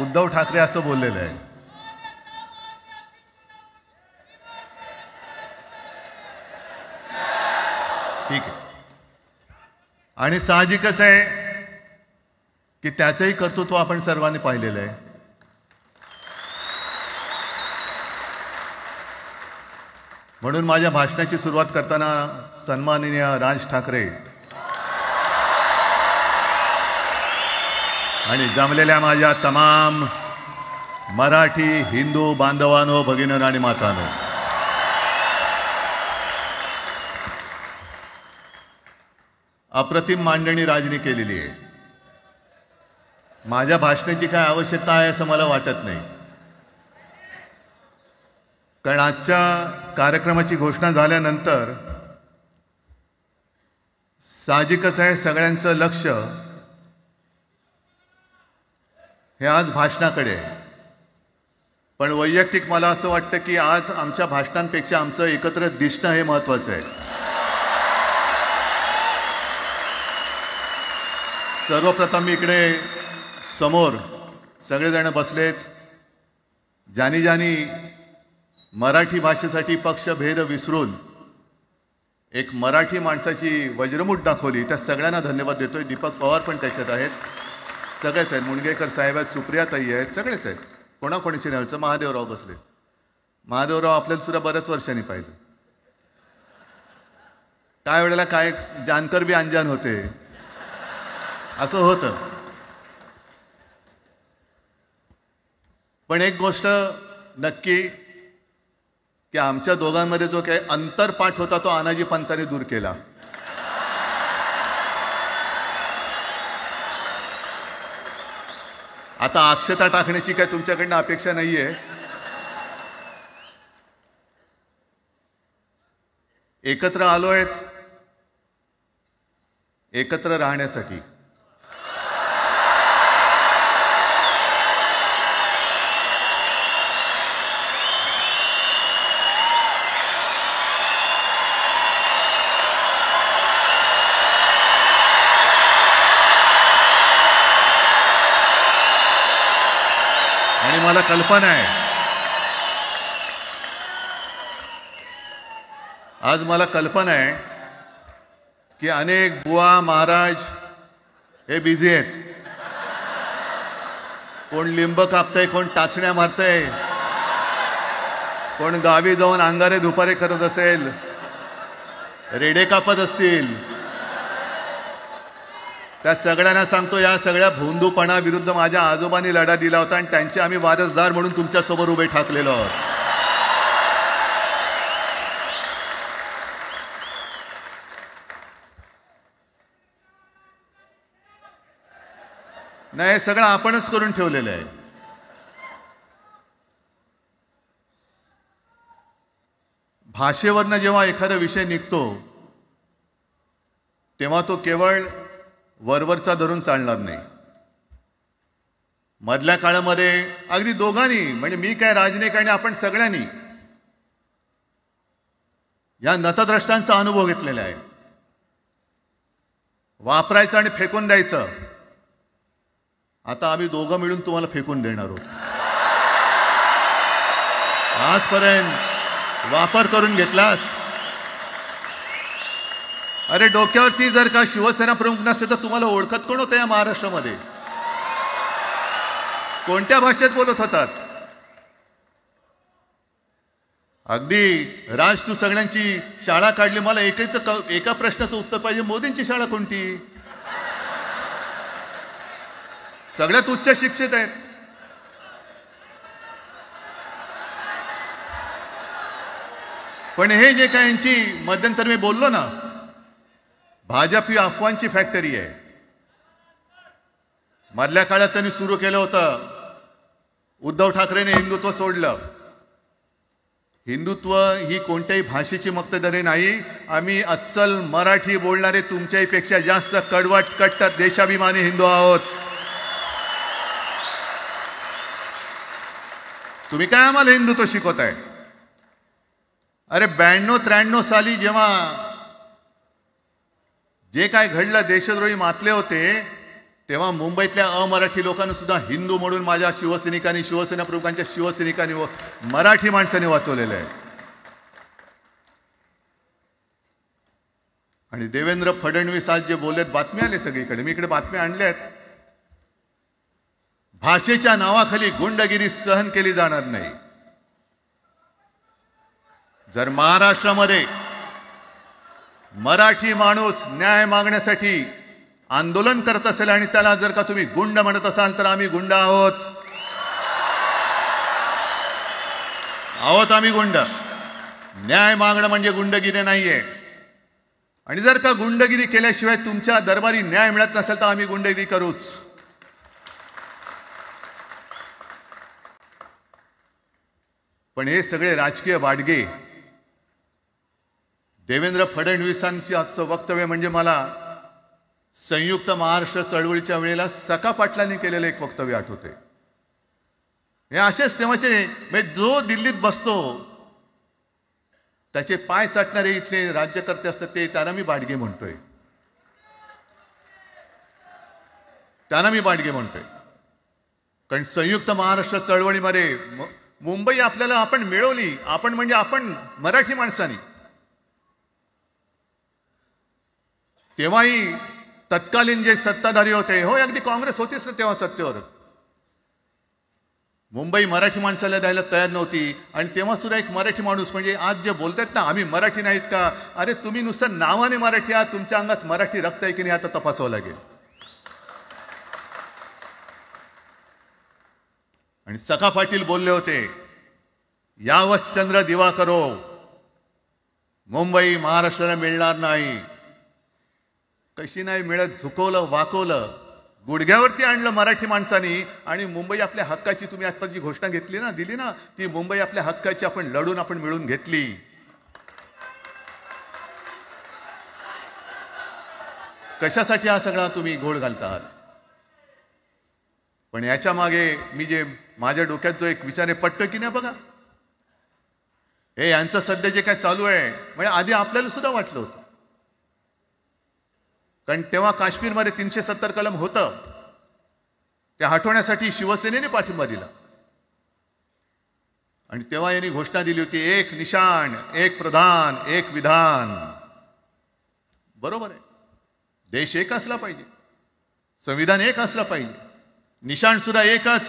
उद्धव ठाकरे असं बोललेलं आहे. ठीक आहे. आणि साहजिकच आहे की त्याचंही कर्तृत्व आपण सर्वांनी पाहिलेलं आहे. म्हणून माझ्या भाषणाची सुरुवात करताना सन्माननीय राज ठाकरे आणि जमलेल्या माझ्या तमाम मराठी हिंदू बांधवांनो, भगिनींनो आणि मातांनो, अप्रतिम मांडणी राजनी केलेली आहे. माझ्या भाषणाची काय आवश्यकता आहे असं मला वाटत नाही, कारण आजच्या कार्यक्रमाची घोषणा झाल्यानंतर साहजिकच आहे सगळ्यांचं लक्ष हे आज भाषणाकडे आहे. पण वैयक्तिक मला असं वाटतं की आज आमच्या भाषणांपेक्षा आमचं एकत्र दिसणं हे महत्त्वाचं आहे. सर्वप्रथम इकडे समोर सगळेजण बसलेत, ज्यांनी ज्यांनी मराठी भाषेसाठी पक्षभेद विसरून एक मराठी माणसाची वज्रमूठ दाखवली, त्या सगळ्यांना धन्यवाद देतोय. दीपक पवार पण त्याच्यात आहेत, सगळेच आहेत, मुणगेकर साहेब आहेत, सुप्रियाताई आहेत, सगळेच आहेत. कोणाकोणाची नाही, महादेवराव बसले. महादेवराव आपल्याला सुद्धा बऱ्याच वर्षांनी पाहिजे. काय वेळेला काय जानकर बी अंजान होते असं होतं. पण एक गोष्ट नक्की की आमच्या दोघांमध्ये जो काही अंतरपाठ होता तो अनाजी पंतांनी दूर केला. आता अक्षता टाकण्याची काय तुमच्याकडनं अपेक्षा नाहीये. एकत्र आलोय एकत्र राहण्यासाठी. मला कल्पना आहे, आज मला कल्पना आहे की अनेक बुवा महाराज हे बिझी आहेत. कोण लिंब कापतंय, कोण टाचण्या मारतंय, कोण गावी जाऊन अंगारे दुपारे करत असेल, रेडे कापत असतील. त्या सगळ्यांना सांगतो, या सगळ्या भोंदूपणा विरुद्ध माझ्या आजोबांनी लढा दिला होता आणि त्यांचे आम्ही वारसदार म्हणून तुमच्या समोर उभे ठाकलेलो आहोत. नाही, हे सगळं आपणच करून ठेवलेलं आहे. भाषेवरनं जेव्हा एखादा विषय निघतो तेव्हा तो केवळ वरवरचा धरून चालणार नाही. मधल्या काळामध्ये अगदी दोघांनी, म्हणजे मी काय, राजनिक आणि आपण सगळ्यांनी या नतद्रष्टांचा अनुभव घेतलेला आहे. वापरायचं आणि फेकून द्यायचं. आता आम्ही दोघं मिळून तुम्हाला फेकून देणार आहोत. आजपर्यंत वापर करून घेतला. अरे डोक्यावरती जर का शिवसेना प्रमुख नसते तर तुम्हाला ओळखत कोण होतं या महाराष्ट्रामध्ये? कोणत्या भाषेत बोलत होतात? अगदी राज, तू सगळ्यांची शाळा काढली, मला एका प्रश्नाचं उत्तर पाहिजे, मोदींची शाळा कोणती? सगळ्यात उच्च शिक्षित आहेत. पण हे जे काय यांची मध्यंतर मी बोललो ना, भाजप ही अफवांची फॅक्टरी आहे. मधल्या काळात त्यांनी सुरू केलं होतं, उद्धव ठाकरेने हिंदुत्व सोडलं. हिंदुत्व ही कोणत्याही भाषेची मक्तेदारी नाही. आम्ही अस्सल मराठी बोलणारे तुमच्याही पेक्षा जास्त कडवट कट्टर देशाभिमानी हिंदू आहोत. तुम्ही काय आम्हाला हिंदुत्व शिकवताय? अरे 92-93 साली जेव्हा जे काय घडलं, देशद्रोही मातले होते, तेव्हा मुंबईतल्या अमराठी लोकांना सुद्धा हिंदू म्हणून माझ्या शिवसैनिकांनी, शिवसेना प्रमुखांच्या शिवसैनिकांनी व मराठी माणसांनी वाचवलेलं आहे. आणि देवेंद्र फडणवीस आज जे बोललेत, बातम्या आले सगळीकडे, मी इकडे बातम्या आणल्या आहेत. भाषेच्या नावाखाली गुंडगिरी सहन केली जाणार नाही. जर महाराष्ट्रामध्ये मराठी माणूस न्याय मागण्यासाठी आंदोलन करत असेल आणि त्याला जर का तुम्ही गुंड म्हणत असाल तर आम्ही गुंड आहोत. आम्ही गुंड. न्याय मागणं म्हणजे गुंडगिरी नाहीये. आणि जर का गुंडगिरी केल्याशिवाय तुमच्या दरबारी न्याय मिळत नसेल तर आम्ही गुंडगिरी करूच. पण हे सगळे राजकीय वाडगे, देवेंद्र फडणवीसांची आजचं वक्तव्य म्हणजे मला संयुक्त महाराष्ट्र चळवळीच्या वेळेला सखा पाटलांनी केलेलं एक वक्तव्य आठवते. हे असेच तेव्हाचे, म्हणजे जो दिल्लीत बसतो त्याचे पाय चाटणारे इथले राज्यकर्ते असतात, ते त्यांना मी बाडगे म्हणतोय. कारण संयुक्त महाराष्ट्र चळवळीमध्ये मुंबई आपल्याला आपण मिळवली. आपण म्हणजे आपण मराठी माणसांनी. तेव्हाही तत्कालीन जे सत्ताधारी होते, हो अगदी काँग्रेस होतीच ना तेव्हा सत्तेवर, मुंबई मराठी माणसाला द्यायला तयार नव्हती. आणि तेव्हा सुद्धा एक मराठी माणूस, म्हणजे आज जे बोलतात ना आम्ही मराठी नाहीत का, अरे तुम्ही नुसतं नावाने मराठी आहात, तुमच्या अंगात मराठी रक्त आहे की नाही आता तपासावं लागेल. आणि सखा पाटील बोलले होते, यावश्चंद्र दिवाकरो, मुंबई महाराष्ट्राला मिळणार नाही. कशी नाही मिळत? झुकवलं, वाकवलं, गुडघ्यावरती आणलं मराठी माणसानी. आणि मुंबई आपल्या हक्काची, तुम्ही आता जी घोषणा घेतली ना, दिली ना, ती मुंबई आपल्या हक्काची आपण लढून आपण मिळून घेतली. कशासाठी हा सगळा तुम्ही घोळ घालतात? पण याच्या मागे मी जे माझ्या डोक्यात जो एक विचार आहे, पटतं की नाही बघा. हे यांचं सध्या जे काय चालू आहे, म्हणजे आधी आपल्याला सुद्धा वाटलं होतं. कारण तेव्हा काश्मीरमध्ये 370 कलम होतं, ते हटवण्यासाठी शिवसेनेने पाठिंबा दिला. आणि तेव्हा यांनी घोषणा दिली होती, एक निशाण, एक प्रधान, एक विधान. बरोबर आहे, देश एक असला पाहिजे, संविधान एक असलं पाहिजे, निशाण सुद्धा एकच,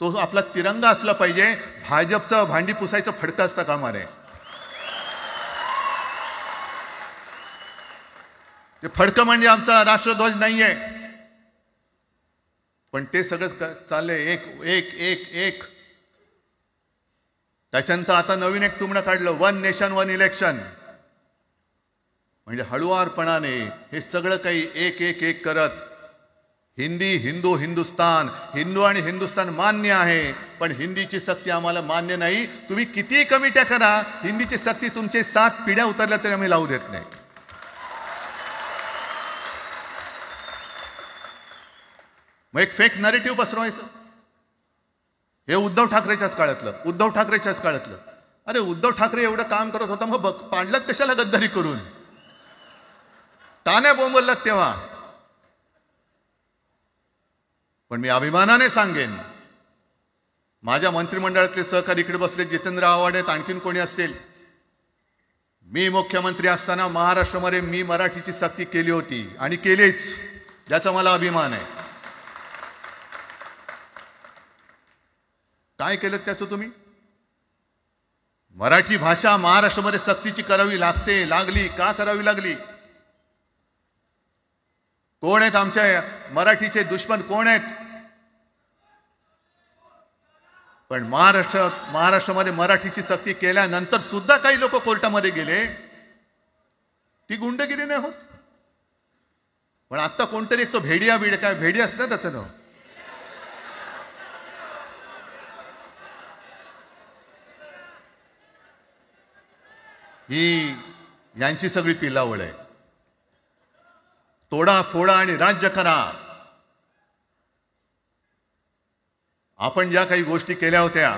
तो आपला तिरंगा असला पाहिजे. भाजपचं भांडी पुसायचं फडकं असतं कामा नये. ते फडकं म्हणजे आमचा राष्ट्रध्वज नाहीये, पण ते सगळं चाललंय एक एक एक एक. त्याच्यानंतर आता नवीन एक तुमणं काढलं, वन नेशन वन इलेक्शन. म्हणजे हळुवारपणाने हे सगळं काही एक एक एक करत, हिंदी, हिंदू, हिंदुस्तान, हिंदू आणि हिंदुस्तान मान्य आहे, पण हिंदीची सक्ती आम्हाला मान्य नाही. तुम्ही किती कमिट्या करा, हिंदीची सक्ती तुमचे 7 पिढ्या उतरल्या तरी आम्ही लावू देत नाही. मग एक फेक नरेटिव्ह पसरवायचं. हे उद्धव ठाकरेच्याच काळातलं, उद्धव ठाकरेच्याच काळातलं. अरे उद्धव ठाकरे एवढं काम करत होता, मग पाडलात कशाला गद्दारी करून? ताण्या बोंबललात तेव्हा. पण मी अभिमानाने सांगेन, माझ्या मंत्रिमंडळातले सहकारी इकडे बसले, जितेंद्र आव्हाड आहेत, आणखीन कोणी असतील. मी मुख्यमंत्री असताना महाराष्ट्रामध्ये मी मराठीची सक्ती केली होती आणि केलीच, ज्याचा मला अभिमान आहे. काय केलं त्याचं तुम्ही? मराठी भाषा महाराष्ट्रामध्ये सक्तीची करावी लागली. का करावी लागली? कोण आहेत आमच्या मराठीचे दुश्मन, कोण आहेत? पण महाराष्ट्रामध्ये मराठीची सक्ती केल्यानंतर सुद्धा काही लोक कोर्टामध्ये गेले. ती गुंडगिरी नाही होत. पण आता कोणतरी एक तो भेडिया काय भेडी असतं त्याचं नाव, ही यांची सगळी पिलावळ आहे. तोडा फोडा आणि राज्य करा. आपण ज्या काही गोष्टी केल्या होत्या,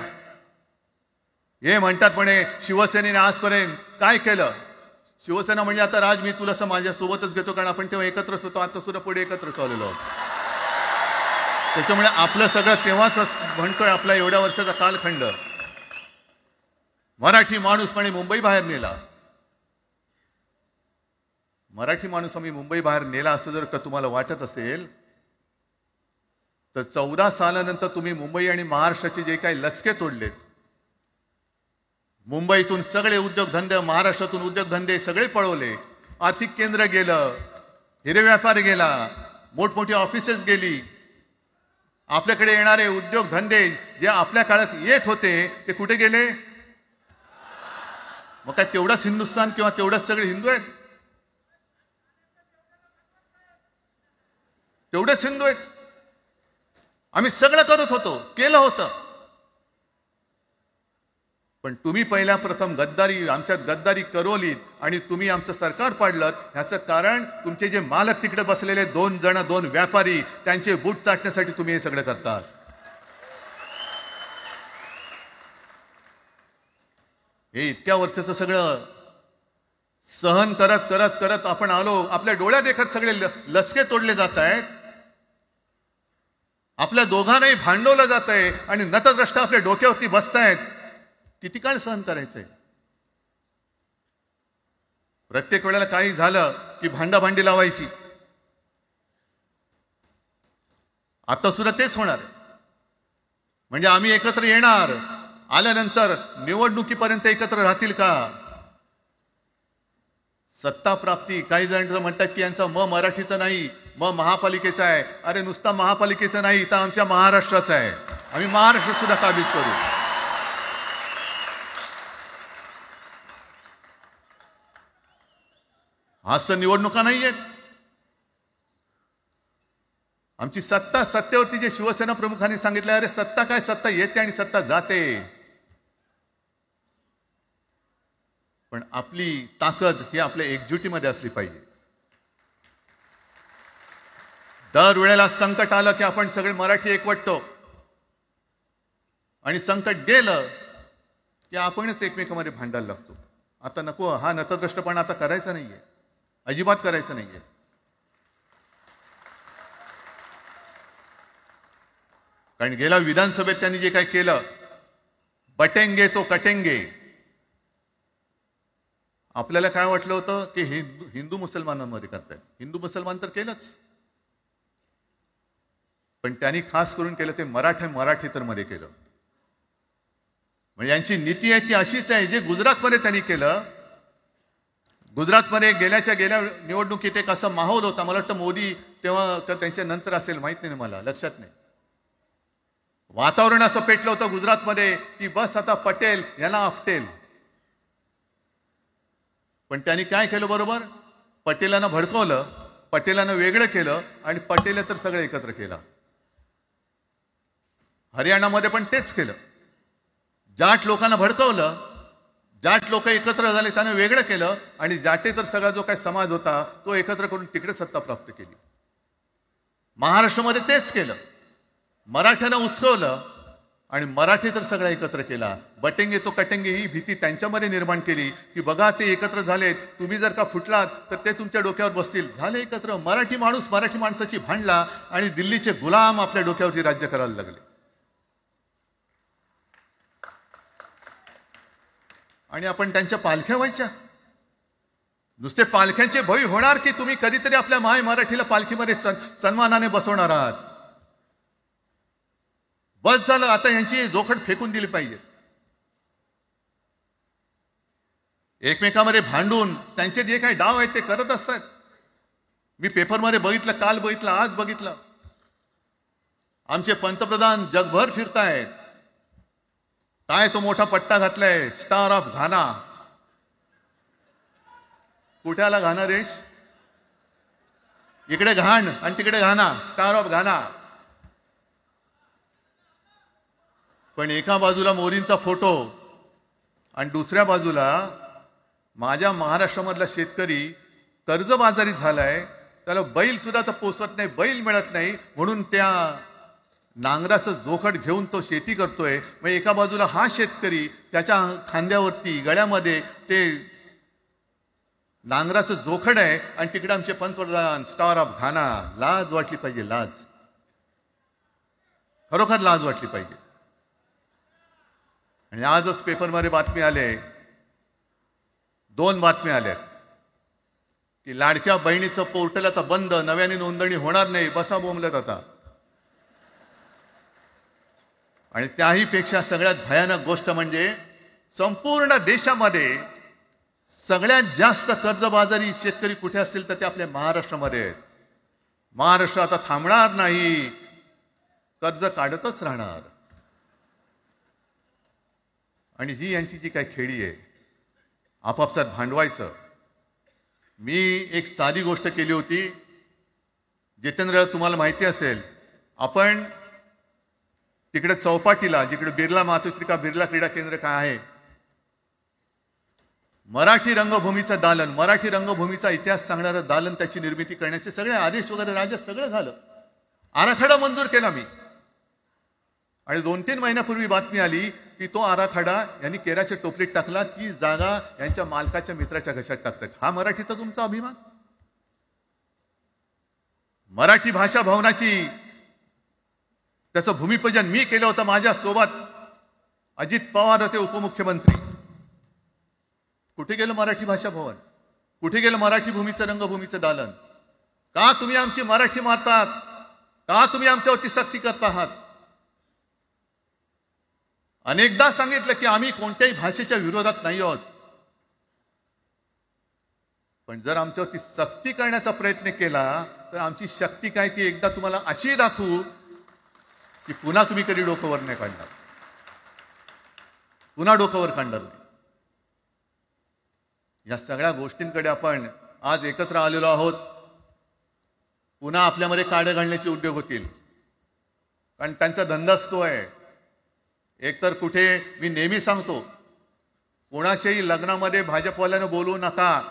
हे म्हणतात म्हणे शिवसेनेने आजपर्यंत काय केलं. शिवसेना म्हणजे आता राज, मी तुला असं माझ्या सोबतच घेतो, कारण आपण तेव्हा एकत्रच होतो, आता सुद्धा पुढे एकत्र चाललेलो आहोत. त्याच्यामुळे आपलं सगळं तेव्हाच म्हणतोय, आपला एवढ्या वर्षाचा कालखंड. मराठी माणूस म्हणे मुंबई बाहेर नेला. मराठी माणूस आम्ही मुंबई बाहेर नेला असं जर का तुम्हाला वाटत असेल, तर 14 सालानंतर तुम्ही मुंबई आणि महाराष्ट्राचे जे काही लचके तोडलेत, मुंबईतून सगळे उद्योगधंदे, महाराष्ट्रातून उद्योगधंदे सगळे पळवले. आर्थिक केंद्र गेलं, हिरे व्यापार गेला, मोठमोठी ऑफिसेस गेली. आपल्याकडे येणारे उद्योगधंदे जे आपल्या काळात येत होते ते कुठे गेले? मग काय तेवढंच हिंदुस्थान किंवा तेवढंच सगळे हिंदू आहेत? तेवढेच हिंदू आहेत? आम्ही सगळं करत होतो, केलं होतं. पण तुम्ही पहिल्या प्रथम गद्दारी, आमच्यात गद्दारी करवलीत आणि तुम्ही आमचं सरकार पाडलं. ह्याचं कारण तुमचे जे मालक तिकडे बसलेले 2 व्यापारी, त्यांचे बूट चाटण्यासाठी तुम्ही हे सगळं करतात. हे इतक्या वर्षाचं सगळं सहन करत करत करत आपण आलो. आपल्या डोळ्या देखत सगळे लचके तोडले जात आहेत. आपल्या दोघांनाही भांडवलं जात आहे आणि नतद्रष्टा आपल्या डोक्यावरती बसतायत. किती काळ सहन करायचंय? प्रत्येक वेळेला काही झालं की भांडाभांडी लावायची. आता सुद्धा तेच होणार. म्हणजे आम्ही एकत्र येणार, आल्यानंतर निवडणुकीपर्यंत एकत्र राहतील का? सत्ता प्राप्ती, काही जण म्हणतात की यांचा मराठीचा नाही, महापालिकेचा आहे. अरे नुसता महापालिकेचा नाही, तर आमच्या महाराष्ट्राचा आहे. आम्ही महाराष्ट्र सुद्धा काबीज करू. आज तर निवडणुका नाहीयेत. आमची सत्ता, सत्तेवरती जे शिवसेना प्रमुखांनी सांगितलं, अरे सत्ता काय, सत्ता येते आणि सत्ता जाते. पण आपली ताकद ही आपल्या एकजुटीमध्ये असली पाहिजे. दर वेळेला संकट आलं की आपण सगळे मराठी एकवटतो आणि संकट गेलं की आपणच एकमेकांमध्ये भांडायला लागतो. आता नको, हा नतद्रष्टपणा आता करायचा नाहीये, अजिबात करायचं नाहीये. कारण गेल्या विधानसभेत त्यांनी जे काही केलं, बटेंगे तो कटेंगे. आपल्याला काय वाटलं होतं की हिंदू मुसलमानांमध्ये करतायत. हिंदू मुसलमान तर केलंच, पण त्यांनी खास करून केलं ते मराठीतर मध्ये केलं. म्हणजे यांची नीती आहे ती अशीच आहे. जे गुजरातमध्ये त्यांनी केलं, गुजरातमध्ये गेल्या निवडणुकीत एक असा माहोल होता. मला वाटतं मोदी तेव्हा तर त्यांच्या नंतर असेल, माहित नाही मला, लक्षात नाही. वातावरण असं पेटलं होतं गुजरातमध्ये की बस आता पटेल यांना आपटेल. पण त्यांनी काय केलं बरोबर, पटेलांना भडकवलं, पटेलांना वेगळं केलं आणि पटेल तर सगळं एकत्र केलं. हरियाणामध्ये पण तेच केलं. जाट लोकांना भडकवलं, जाट लोक एकत्र झाले त्यांना वेगळं केलं आणि जाटे तर सगळा जो काही समाज होता तो एकत्र करून तिकडे सत्ता प्राप्त केली. महाराष्ट्रामध्ये तेच केलं. मराठ्यांना उचकवलं आणि मराठी तर सगळा एकत्र केला. बटेंगे तो कटेंगे ही भीती त्यांच्यामध्ये निर्माण केली की बघा ते एकत्र झालेत, तुम्ही जर का फुटलात तर ते तुमच्या डोक्यावर बसतील. झाले एकत्र. मराठी माणूस मराठी माणसाची भांडला आणि दिल्लीचे गुलाम आपल्या डोक्यावरती राज्य करायला लागले. आणि आपण त्यांच्या पालख्या व्हायच्या. नुसते पालख्यांचे भवी होणार की तुम्ही कधीतरी आपल्या माय मराठीला पालखीमध्ये सन्मानाने बसवणार आहात. बस झालं, आता यांची जोखड फेकून दिली पाहिजे. एकमेकांमध्ये भांडून त्यांचे जे काही डाव आहेत ते करत असतात. मी पेपरमध्ये बघितलं, काल बघितलं, आज बघितलं. आमचे पंतप्रधान जगभर फिरतायत. काय तो मोठा पट्टा घातलाय, स्टार ऑफ घाना. कुठे आला घाना देश? इकडे घाण आणि तिकडे घाना, स्टार ऑफ घाना. पण एका बाजूला मोदींचा फोटो आणि दुसऱ्या बाजूला माझ्या महाराष्ट्रामधला शेतकरी कर्जबाजारी झालाय. त्याला बैल सुद्धा तर पोचत नाही, बैल मिळत नाही, म्हणून त्या नांगराचं जोखड घेऊन तो शेती करतोय. मग एका बाजूला हा शेतकरी, त्याच्या खांद्यावरती गळ्यामध्ये ते नांगराचं जोखड आहे आणि तिकडे आमचे पंतप्रधान स्टार ऑफ घाना. लाज वाटली पाहिजे, लाज, खरोखर लाज वाटली पाहिजे. आणि आजच पेपरमध्ये बातमी आले, 2 बातम्या आल्या की लाडक्या बहिणीचं पोर्टल आता बंद, नव्याने नोंदणी होणार नाही. बसा बोंबलत आता. आणि त्याही पेक्षा सगळ्यात भयानक गोष्ट म्हणजे संपूर्ण देशामध्ये सगळ्यात जास्त कर्जबाजारी शेतकरी कुठे असतील तर ते आपल्या महाराष्ट्रामध्ये आहेत. महाराष्ट्र आता थांबणार नाही, कर्ज काढतच राहणार. आणि ही यांची जी काही खेळी आहे, आपापसात भांडवायचं. मी एक साधी गोष्ट केली होती. जितेंद्र, तुम्हाला माहिती असेल, आपण तिकडे चौपाटीला, जिकडे बिर्ला मातोश्री बिर्ला क्रीडा केंद्र काय आहे, मराठी रंगभूमीचं दालन, मराठी रंगभूमीचा इतिहास सांगणारं दालन, त्याची निर्मिती करण्याचे सगळे आदेश वगैरे राजा सगळं झालं. आराखडा मंजूर केला मी. आणि 2-3 महिन्यापूर्वी बातमी आली की तो आराखडा यांनी केराच्या टोपलीत टाकला. ती जागा यांच्या मालकाच्या मित्राच्या घशात टाकतात. हा मराठीचा तुमचा अभिमान? मराठी भाषा भवनाची त्याचं भूमिपूजन मी केलं होतं. माझ्या सोबत अजित पवार होते, उपमुख्यमंत्री. कुठे गेलं मराठी भाषा भवन? कुठे गेलं मराठी भूमीचं रंगभूमीचं दालन? का तुम्ही आमची मराठी मारतात? का तुम्ही आमच्यावरती सक्ती करता आहात? अनेकदा सांगितलं की आम्ही कोणत्याही भाषेच्या विरोधात नाही आहोत, पण जर आमच्यावरती सक्ती करण्याचा प्रयत्न केला तर आमची शक्ती काय ती एकदा तुम्हाला अशी दाखवू की पुन्हा तुम्ही कधी डोकंवर नाही काढणार, पुन्हा डोकंवर काढणार नाही. या सगळ्या गोष्टींकडे आपण आज एकत्र आलेलो आहोत. पुन्हा आपल्यामध्ये काड्या घालण्याचे उद्योग होतील, कारण त्यांचा धंदाच तो आहे. एकतर कुठे, मी नेहमी सांगतो, कोणाच्याही लग्नामध्ये भाजपवाल्यानं बोलवू नका.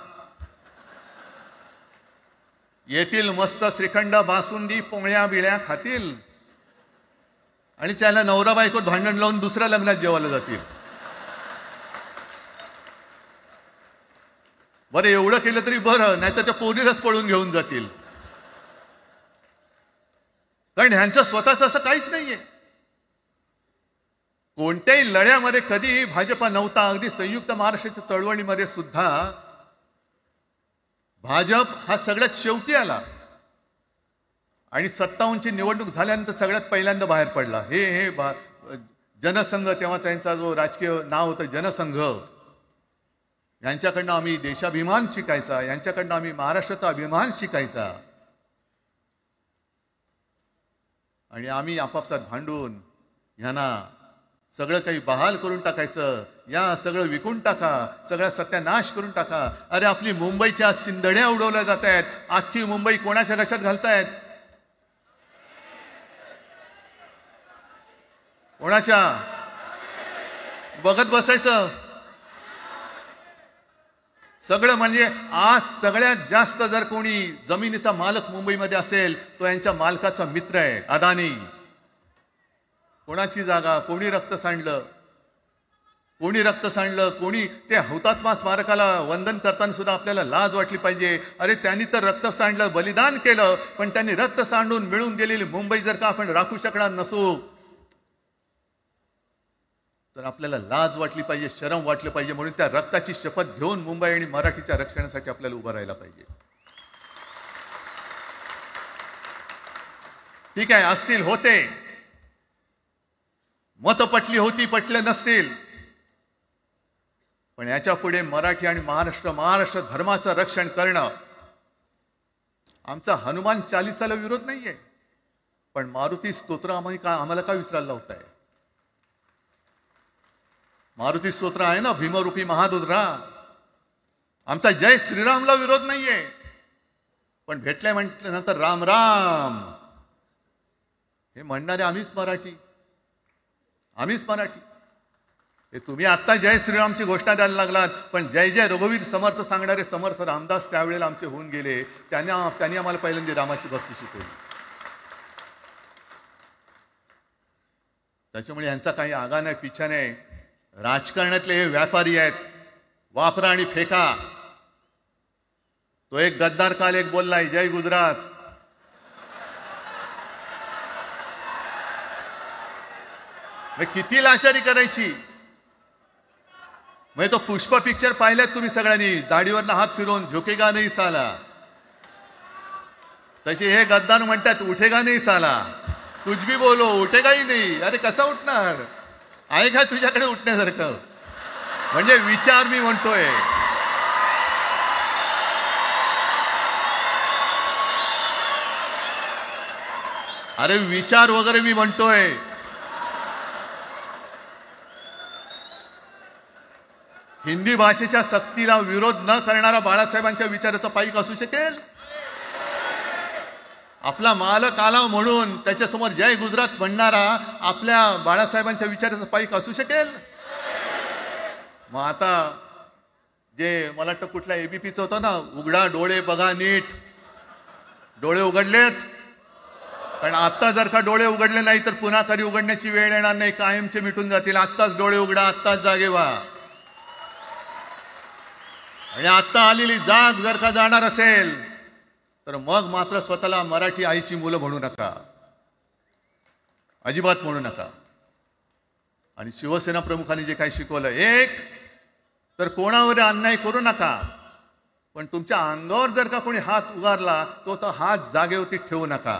येतील मस्त श्रीखंड, बासुंदी, पोळ्या बिळ्या खातील आणि त्याला नवरा बायको भांडण लावून दुसऱ्या लग्नात जेवायला जातील. बरं, एवढं केलं तरी बरं, नाही तर त्या पोरीलाच पळून घेऊन जातील. कारण ह्यांचं स्वतःच असं काहीच नाहीये. कोणत्याही लढ्यामध्ये कधी भाजपा नव्हता. अगदी संयुक्त महाराष्ट्राच्या चळवळीमध्ये सुद्धा भाजप हा सगळ्यात शेवटी आला आणि 57ची निवडणूक झाल्यानंतर सगळ्यात पहिल्यांदा बाहेर पडला. हे जनसंघ, तेव्हा त्यांचा जो राजकीय नाव होतं जनसंघ, यांच्याकडनं आम्ही देशाभिमान शिकायचा, यांच्याकडनं आम्ही महाराष्ट्राचा अभिमान शिकायचा. आणि आम्ही आपापसात भांडून ह्यांना सगळं काही बहाल करून टाकायचं, या सगळं विकून टाका, सगळा सत्यानाश करून टाका. अरे आपली मुंबईच्या शिंदड्या उडवल्या जात आहेत. अख्खी मुंबई कोणाच्या कशात घालतायत? कोणाच्या? बघत बसायचं सगळं. म्हणजे आज सगळ्यात जास्त जर कोणी जमिनीचा मालक मुंबईमध्ये असेल तो यांच्या मालकाचा मित्र आहे, अदानी. कोणाची जागा? कोणी रक्त सांडलं? कोणी रक्त सांडलं? कोणी? ते हुतात्मा स्मारकाला वंदन करताना सुद्धा आपल्याला लाज वाटली पाहिजे. अरे त्यांनी तर रक्त सांडलं, बलिदान केलं, पण त्यांनी रक्त सांडून मिळून गेलेली मुंबई जर का आपण राखू शकणार नसू तर आपल्याला लाज वाटली पाहिजे, शरम वाटलं पाहिजे. म्हणून त्या रक्ताची शपथ घेऊन मुंबई आणि मराठीच्या रक्षणासाठी आपल्याला उभं राहायला पाहिजे. ठीक आहे, असतील, होते मत, पटली होती, पटले नसतील, पण याच्या पुढे मराठी आणि महाराष्ट्र धर्माचं रक्षण करणं. आमचा हनुमान चालीसाला विरोध नाहीये, पण मारुती स्तोत्र आम्हाला का विसरायला लावताय? मारुती स्तोत्र आहे ना, भीमरूपी महारुद्रा. आमचा जय श्रीरामला विरोध नाहीये, पण भेटल्या म्हटल्यानंतर राम राम हे म्हणणारे आम्हीच मराठी. हे तुम्ही आता जय श्रीरामची घोषणा द्यायला लागलात, पण जय जय रघुवीर समर्थ सांगणारे समर्थ रामदास त्यावेळेला आमचे होऊन गेले. त्यांनी आम्हाला पहिल्यांदा रामाची भक्ती शिकवली. त्याच्यामुळे यांचा काही आगा नाही, पिछा नाही. राजकारणातले हे व्यापारी आहेत, वापरा आणि फेका. तो एक गद्दार काल एक बोललाय, जय गुजरात. किती लाचारी करायची? म्हणजे तो पुष्पा पिक्चर पाहिल्यात तुम्ही सगळ्यांनी, दाढीवरनं हात फिरवून झुकेगा नाही साला. तसे हे गद्दार म्हणतात उठेगा नाही साला, कुछ भी बोलो उठेगाही नाही. अरे कसा उठणार? आहे का तुझ्याकडे उठण्यासारखं? म्हणजे विचार मी म्हणतोय. अरे विचार वगैरे मी म्हणतोय. हिंदी भाषेच्या सक्तीला विरोध न करणारा बाळासाहेबांच्या विचाराचा पाईक असू शकेल? आपला मालक आला म्हणून त्याच्यासमोर जय गुजरात म्हणणारा आपल्या बाळासाहेबांच्या विचाराचा पाईक असू शकेल? मग आता जे मला वाटतं कुठल्या एबीपीचं होतं ना, उघडा डोळे बघा नीट. डोळे उघडलेत? पण आता जर का डोळे उघडले नाही तर पुन्हा कधी उघडण्याची वेळ येणार नाही, कायमचे मिटून जातील. आत्ताच डोळे उघडा, आत्ताच जागे व्हा. आणि आत्ता आलेली जाग जर का जाणार असेल तर मग मात्र स्वतःला मराठी आईची मुलं म्हणू नका, अजिबात म्हणू नका. आणि शिवसेना प्रमुखांनी जे काही शिकवलं, एक तर कोणावर अन्याय करू नका, पण तुमच्या अंगावर जर का कोणी हात उगारला तो हात जागेवरती ठेवू नका.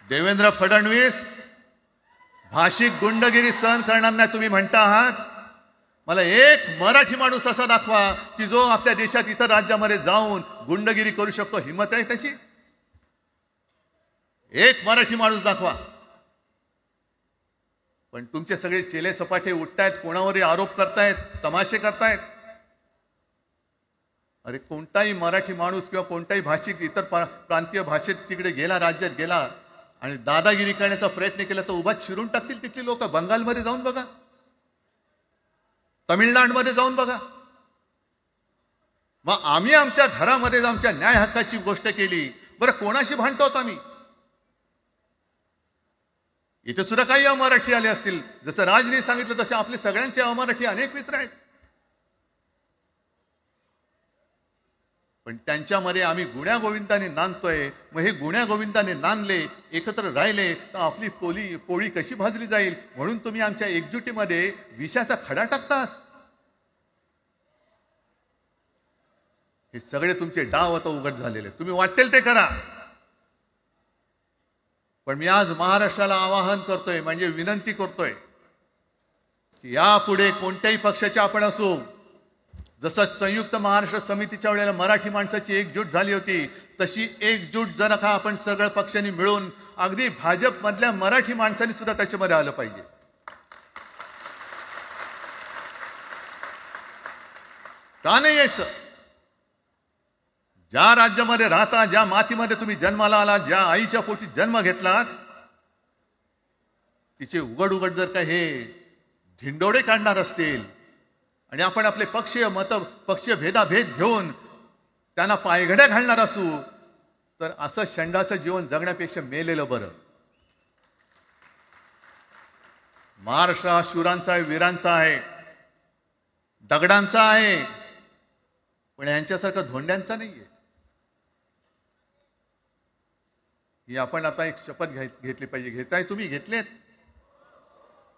देवेंद्र फडणवीस भाषिक गुंडगिरी सहन करणार नाही तुम्ही म्हणता आहात. मला एक मराठी माणूस असा दाखवा की जो आपल्या देशात इतर राज्यामध्ये जाऊन गुंडगिरी करू शकतो. हिंमत आहे त्याची? एक मराठी माणूस दाखवा. पण तुमचे सगळे चेले चपाटे उठतायत, कोणावरही आरोप करतायत, तमाशे करतायत. अरे कोणताही मराठी माणूस किंवा कोणताही भाषिक इतर प्रांतीय भाषेत तिकडे गेला, राज्यात गेला आणि दादागिरी करण्याचा प्रयत्न केला तर उभा चिरून टाकतील तिथली लोक. बंगालमध्ये जाऊन बघा, तमिळनाडूमध्ये जाऊन बघा. मग आम्ही आमच्या घरामध्ये आमच्या न्याय हक्काची गोष्ट केली, बरं कोणाशी भांडतो आम्ही? इथे सुद्धा काही अमराठी आले असतील, जसं राजने सांगितलं तसे आपले सगळ्यांचे अमराठी अनेक मित्र आहेत. पण त्यांच्यामध्ये आम्ही गुण्यागोविंदाने नांदतोय. मग हे गुण्यागोविंदाने नांदले, एकत्र राहिले तर आपली पोळी कशी भाजली जाईल. म्हणून तुम्ही आमच्या एकजुटीमध्ये विषाचा खडा टाकतात. हे सगळे तुमचे डाव आता उघड झालेले. तुम्ही वाटेल ते करा. पण मी आज महाराष्ट्राला आवाहन करतोय, म्हणजे विनंती करतोय की यापुढे कोणत्याही पक्षाचे आपण असो, जसं संयुक्त महाराष्ट्र समितीच्या वेळेला मराठी माणसाची एकजूट झाली होती, तशी एकजूट जर का आपण सगळ्या पक्षांनी मिळून, अगदी भाजपमधल्या मराठी माणसांनी सुद्धा त्याच्यामध्ये आलं पाहिजे. का नाही यायचं? ज्या राज्यामध्ये राहता, ज्या मातीमध्ये तुम्ही जन्माला आला, ज्या आईच्या पोटी जन्म घेतलात, तिचे उघड उघड जर का हे धिंडोडे काढणार असतील आणि आपण आपले पक्षीय भेदाभेद घेऊन त्यांना पायघड्या घालणार असू, तर असं शंडाचं जीवन जगण्यापेक्षा मेलेलं बरं. महाराष्ट्र हा शूरांचा आहे, वीरांचा आहे, दगडांचा आहे, पण यांच्यासारखा धोंड्यांचा नाहीये. ही आपण आता एक शपथ घेतली पाहिजे. घेताय तुम्ही? घेतलेत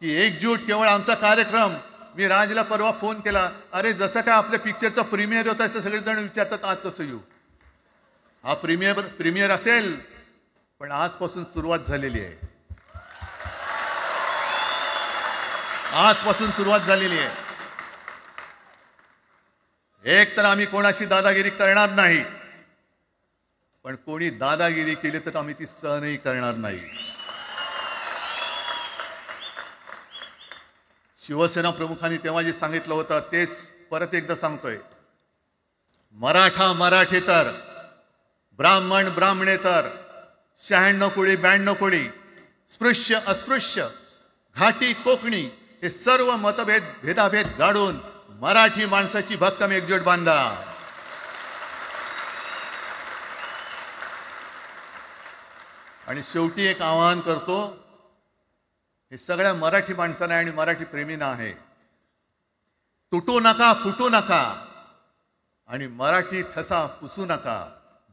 की एकजूट केवळ आमचा कार्यक्रम. मी राजला परवा फोन केला, अरे जसं काय आपल्या पिक्चरचा प्रीमियर होता असं सगळेजण विचारतात आज कसं येऊ. हा प्रीमियर असेल, पण आजपासून सुरुवात झालेली आहे. आजपासून सुरुवात झालेली आहे. एक तर आम्ही कोणाशी दादागिरी करणार नाही, पण कोणी दादागिरी केली तर आम्ही ती सहनही करणार नाही. शिवसेना प्रमुखांनी तेव्हा जे सांगितलं होतं तेच परत एकदा सांगतोय. मराठा मराठेतर, ब्राह्मण ब्राह्मणेतर, 96 कोळी 92 कोळी, स्पृश्य अस्पृश्य, घाटी कोकणी, हे सर्व भेदाभेद गाडून मराठी माणसाची भक्कम एकजूट बांधा. आणि शेवटी एक आवाहन करतो, हे सगळ्या मराठी माणसांना आणि मराठी प्रेमींना आहे, तुटू नका, फुटू नका आणि मराठी ठसा पुसू नका.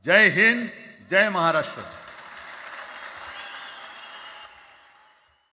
जय हिंद, जय महाराष्ट्र.